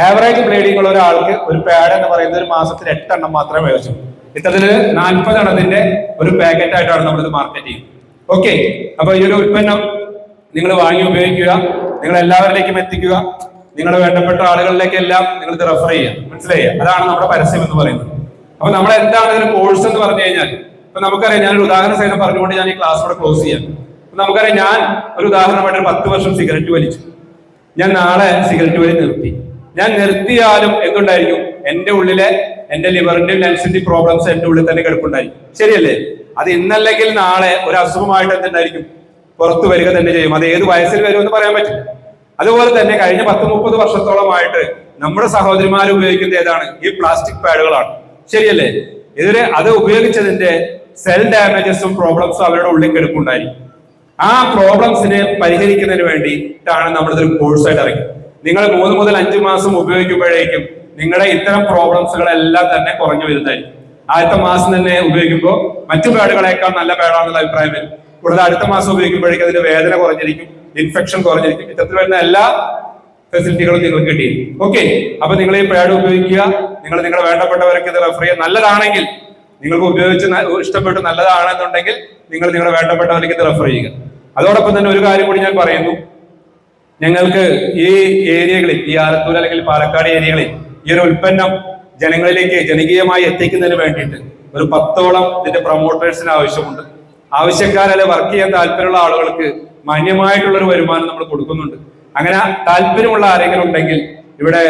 ആവറേജ് ബ്ലീഡിംഗ് ഉള്ള ഒരാൾക്ക് ഒരു പാഡ് എന്ന് പറയുന്നത് ഒരു മാസത്തിൽ 8 എണ്ണം മാത്രമേ ആവശ്യമുള്ളൂ. ഇത്തരത്തില് 40 എണ്ണത്തിന്റെ ഒരു പാക്കറ്റ് ആയിട്ടാണ് നമ്മളിത് മാർക്കറ്റ് ചെയ്യുന്നത്. ഓക്കെ, അപ്പൊ ഈ ഒരു ഉൽപ്പന്നം നിങ്ങൾ വാങ്ങി ഉപയോഗിക്കുക, നിങ്ങൾ എല്ലാവരിലേക്കും എത്തിക്കുക, നിങ്ങളുടെ വേണ്ടപ്പെട്ട ആളുകളിലേക്ക് എല്ലാം നിങ്ങൾ ഇത് റെഫർ ചെയ്യുക. മനസ്സിലാക്കുക, അതാണ് നമ്മുടെ പരസ്യം എന്ന് പറയുന്നത്. അപ്പൊ നമ്മൾ എന്താണ് ഒരു കോഴ്സ് എന്ന് പറഞ്ഞു കഴിഞ്ഞാൽ, ഇപ്പൊ നമുക്കറിയാം, ഞാനൊരു ഉദാഹരണ സഹിതം പറഞ്ഞുകൊണ്ട് ഞാൻ ഈ ക്ലാസ് കൂടെ ക്ലോസ് ചെയ്യാം. നമുക്കറിയാം, ഞാൻ ഒരു ഉദാഹരണമായിട്ട് 10 വർഷം സിഗരറ്റ് വലിച്ചു. ഞാൻ നാളെ സിഗരറ്റ് വലി നിർത്തി. ഞാൻ നിർത്തിയാലും എന്തുണ്ടായിരിക്കും? എന്റെ ഉള്ളിലെ എന്റെ ലിവറിന്റെയും ലങ്സിന്റെയും പ്രോബ്ലംസ് എന്റെ ഉള്ളിൽ തന്നെ കിടപ്പുണ്ടായിരിക്കും. ശരിയല്ലേ? അത് ഇന്നല്ലെങ്കിൽ നാളെ ഒരു അസുഖമായിട്ട് എന്തുണ്ടായിരിക്കും? പുറത്തു വരിക തന്നെ ചെയ്യും. അത് ഏത് വയസ്സിൽ വരുമെന്ന് പറയാൻ പറ്റില്ല. അതുപോലെ തന്നെ കഴിഞ്ഞ 10-30 വർഷത്തോളമായിട്ട് നമ്മുടെ സഹോദരിമാർ ഉപയോഗിക്കുന്നത് ഏതാണ്? ഈ പ്ലാസ്റ്റിക് പാഡുകളാണ്. ശരിയല്ലേ? അത് ഉപയോഗിച്ചതിന്റെ സെൽ ഡാമേജസും പ്രോബ്ലംസും അവരുടെ ഉള്ളിൽ കിടപ്പുണ്ടായിരിക്കും. ആ പ്രോബ്ലംസിനെ പരിഹരിക്കുന്നതിന് വേണ്ടിയിട്ടാണ് നമ്മളിതൊരു കോഴ്സായിട്ട് ഇറങ്ങി. നിങ്ങൾ 3 മുതൽ 5 മാസം ഉപയോഗിക്കുമ്പോഴേക്കും നിങ്ങളുടെ ഇത്തരം പ്രോബ്ലംസുകളെല്ലാം തന്നെ കുറഞ്ഞു വരുന്നതായിരിക്കും. ആദ്യത്തെ മാസം തന്നെ ഉപയോഗിക്കുമ്പോൾ മറ്റു പാഡുകളേക്കാൾ നല്ല പാഡാണെന്നുള്ള അഭിപ്രായം വരും. കൂടാതെ അടുത്ത മാസം ഉപയോഗിക്കുമ്പോഴേക്കും അതിന്റെ വേദന കുറഞ്ഞിരിക്കും, ഇൻഫെക്ഷൻ കുറഞ്ഞിരിക്കും. ഇത്തരത്തിൽ വരുന്ന എല്ലാ ഫെസിലിറ്റികളും നിങ്ങൾക്ക് കിട്ടിയിരിക്കും. ഓക്കെ, അപ്പൊ നിങ്ങൾ ഈ പാഡ് ഉപയോഗിക്കുക. നിങ്ങൾ നിങ്ങളുടെ വേണ്ടപ്പെട്ടവർക്ക് ഇത് റെഫർ ചെയ്യുക. നല്ലതാണെങ്കിൽ, നിങ്ങൾക്ക് ഉപയോഗിച്ച് ഇഷ്ടപ്പെട്ട് നല്ലതാണെന്നുണ്ടെങ്കിൽ നിങ്ങൾ നിങ്ങളുടെ വേണ്ടപ്പെട്ടവർക്ക് ഇത് റെഫർ ചെയ്യുക. അതോടൊപ്പം തന്നെ ഒരു കാര്യം കൂടി ഞാൻ പറയുന്നു. ഞങ്ങൾക്ക് ഈ ഏരിയകളിൽ, ഈ ആലത്തൂർ അല്ലെങ്കിൽ പാലക്കാട് ഏരിയകളിൽ ഈ ഒരു ഉൽപ്പന്നം ജനങ്ങളിലേക്ക് ജനകീയമായി എത്തിക്കുന്നതിന് വേണ്ടിയിട്ട് ഒരു 10ഓളം ഇതിന്റെ പ്രൊമോട്ടേഴ്സിന് ആവശ്യമുണ്ട്. ആവശ്യക്കാരല്ലെ വർക്ക് ചെയ്യാൻ താല്പര്യമുള്ള ആളുകൾക്ക് മാന്യമായിട്ടുള്ള ഒരു വരുമാനം നമ്മൾ കൊടുക്കുന്നുണ്ട്. അങ്ങനെ താല്പര്യമുള്ള ആരെങ്കിലും ഉണ്ടെങ്കിൽ ഇവിടെ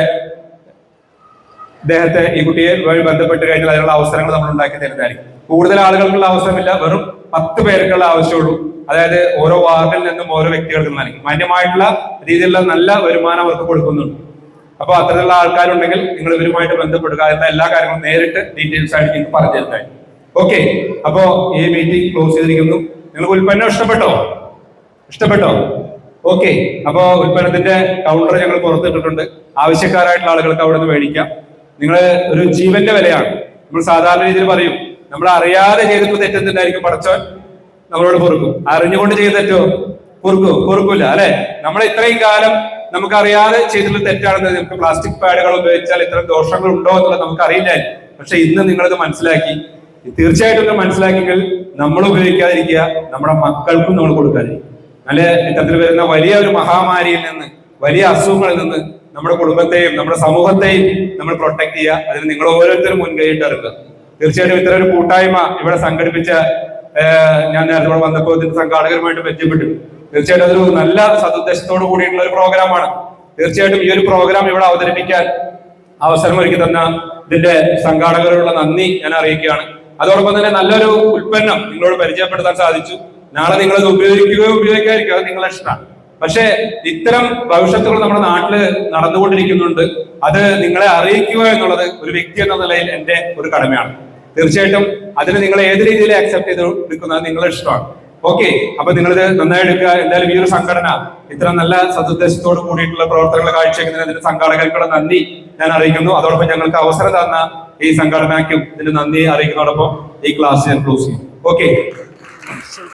അദ്ദേഹത്തെ, ഈ കുട്ടിയെ ബന്ധപ്പെട്ട് കഴിഞ്ഞാൽ അതിനുള്ള അവസരങ്ങൾ നമ്മൾ ഉണ്ടാക്കി തരുന്നതായിരിക്കും. കൂടുതൽ ആളുകൾക്കുള്ള അവസരമില്ല, വെറും 10 പേർക്കുള്ള ആവശ്യമുള്ളൂ. അതായത് ഓരോ വാർഡിൽ നിന്നും ഓരോ വ്യക്തികൾക്ക് നൽകി മാന്യമായിട്ടുള്ള രീതിയിലുള്ള നല്ല വരുമാനം അവർക്ക് കൊടുക്കുന്നുണ്ട്. അപ്പൊ അത്തരത്തിലുള്ള ആൾക്കാരുണ്ടെങ്കിൽ നിങ്ങൾ ഇവരുമായിട്ട് ബന്ധപ്പെടുക. അതിന്റെ എല്ലാ കാര്യങ്ങളും നേരിട്ട് ഡീറ്റെയിൽസ് ആയിട്ട് നിങ്ങൾക്ക് പറഞ്ഞു തരുന്നതായിരിക്കും. ഓക്കെ, അപ്പോ ഈ മീറ്റിംഗ് ക്ലോസ് ചെയ്തിരിക്കുന്നു. നിങ്ങൾക്ക് ഉൽപ്പന്നം ഇഷ്ടപ്പെട്ടോ? ഓക്കെ, അപ്പോ ഉൽപ്പന്നത്തിന്റെ കൗണ്ടർ ഞങ്ങൾ പുറത്തിട്ടിട്ടുണ്ട്. ആവശ്യക്കാരായിട്ടുള്ള ആളുകൾക്ക് അവിടെ നിന്ന് മേടിക്കാം. നിങ്ങൾ ഒരു ജീവന്റെ വിലയാണ്. നമ്മൾ സാധാരണ രീതിയിൽ പറയും, നമ്മൾ അറിയാതെ ചെയ്തിട്ട് തെറ്റെന്തുണ്ടായിരിക്കും? പടച്ചവൻ നമ്മളോട് പൊറുക്കും. അറിഞ്ഞുകൊണ്ട് ചെയ്ത് തെറ്റോ? പൊറുക്കൂല, അല്ലെ? നമ്മൾ ഇത്രയും കാലം നമുക്കറിയാതെ ചെയ്തിട്ടുള്ള തെറ്റാണെന്ന്, നമുക്ക് പ്ലാസ്റ്റിക് പാഡുകൾ ഉപയോഗിച്ചാൽ ഇത്തരം ദോഷങ്ങൾ ഉണ്ടോ എന്നുള്ളത് നമുക്ക് അറിയില്ലായിരുന്നു. പക്ഷെ ഇന്ന് നിങ്ങളിത് മനസ്സിലാക്കി. തീർച്ചയായിട്ടും മനസ്സിലാക്കിയെങ്കിൽ നമ്മൾ ഉപയോഗിക്കാതിരിക്കുക, നമ്മുടെ മക്കൾക്കും നമ്മൾ കൊടുക്കാതിരിക്കുക. നല്ല ഇത്തരത്തിൽ വരുന്ന വലിയ ഒരു മഹാമാരിയിൽ നിന്ന്, വലിയ അസുഖങ്ങളിൽ നിന്ന് നമ്മുടെ കുടുംബത്തെയും നമ്മുടെ സമൂഹത്തെയും നമ്മൾ പ്രൊട്ടക്ട് ചെയ്യുക. അതിന് നിങ്ങൾ ഓരോരുത്തരും മുൻകൈയിട്ട് ഇറക്കുക. തീർച്ചയായിട്ടും ഇത്തരം ഒരു കൂട്ടായ്മ ഇവിടെ സംഘടിപ്പിച്ച, ഞാൻ നേരത്തെ ഇവിടെ വന്നപ്പോൾ ഇതിന്റെ സംഘാടകരുമായിട്ട് പരിചയപ്പെട്ടു. തീർച്ചയായിട്ടും അതൊരു നല്ല സതുദ്ദേശത്തോടു കൂടിയിട്ടുള്ള ഒരു പ്രോഗ്രാമാണ്. തീർച്ചയായിട്ടും ഈ ഒരു പ്രോഗ്രാം ഇവിടെ അവതരിപ്പിക്കാൻ അവസരം ഒരുക്കി തന്ന ഇതിന്റെ സംഘാടകരോടുള്ള നന്ദി ഞാൻ അറിയിക്കുകയാണ്. അതോടൊപ്പം തന്നെ നല്ലൊരു ഉൽപ്പന്നം നിങ്ങളോട് പരിചയപ്പെടുത്താൻ സാധിച്ചു. നാളെ നിങ്ങളത് ഉപയോഗിക്കുകയോ ഉപയോഗിക്കാതിരിക്കുകയോ അത് നിങ്ങളെ ഇഷ്ടമാണ്. പക്ഷെ ഇത്തരം ഭവിഷ്യത്തുകൾ നമ്മുടെ നാട്ടില് നടന്നുകൊണ്ടിരിക്കുന്നുണ്ട്. അത് നിങ്ങളെ അറിയിക്കുക എന്നുള്ളത് ഒരു വ്യക്തി എന്ന നിലയിൽ എന്റെ ഒരു കടമയാണ്. തീർച്ചയായിട്ടും അതിന് നിങ്ങൾ ഏത് രീതിയിൽ അക്സെപ്റ്റ് ചെയ്ത് എടുക്കുന്നത് നിങ്ങളുടെ ഇഷ്ടമാണ്. ഓക്കെ, അപ്പൊ നിങ്ങളിത് നന്നായി എടുക്കുക. എന്തായാലും ഈ ഒരു സംഘടന ഇത്ര നല്ല സതുദ്ദേശത്തോട് കൂടിയിട്ടുള്ള പ്രവർത്തനങ്ങൾ കാഴ്ചവെക്കുന്നതിന് സംഘാടകർക്കുള്ള നന്ദി ഞാൻ അറിയിക്കുന്നു. അതോടൊപ്പം ഞങ്ങൾക്ക് അവസരം തന്ന ഈ സംഘടനയ്ക്കും ഇതിന് നന്ദി അറിയിക്കുന്നതോടൊപ്പം ഈ ക്ലാസ് ഞാൻ ക്ലോസ് ചെയ്യും. ഓക്കെ.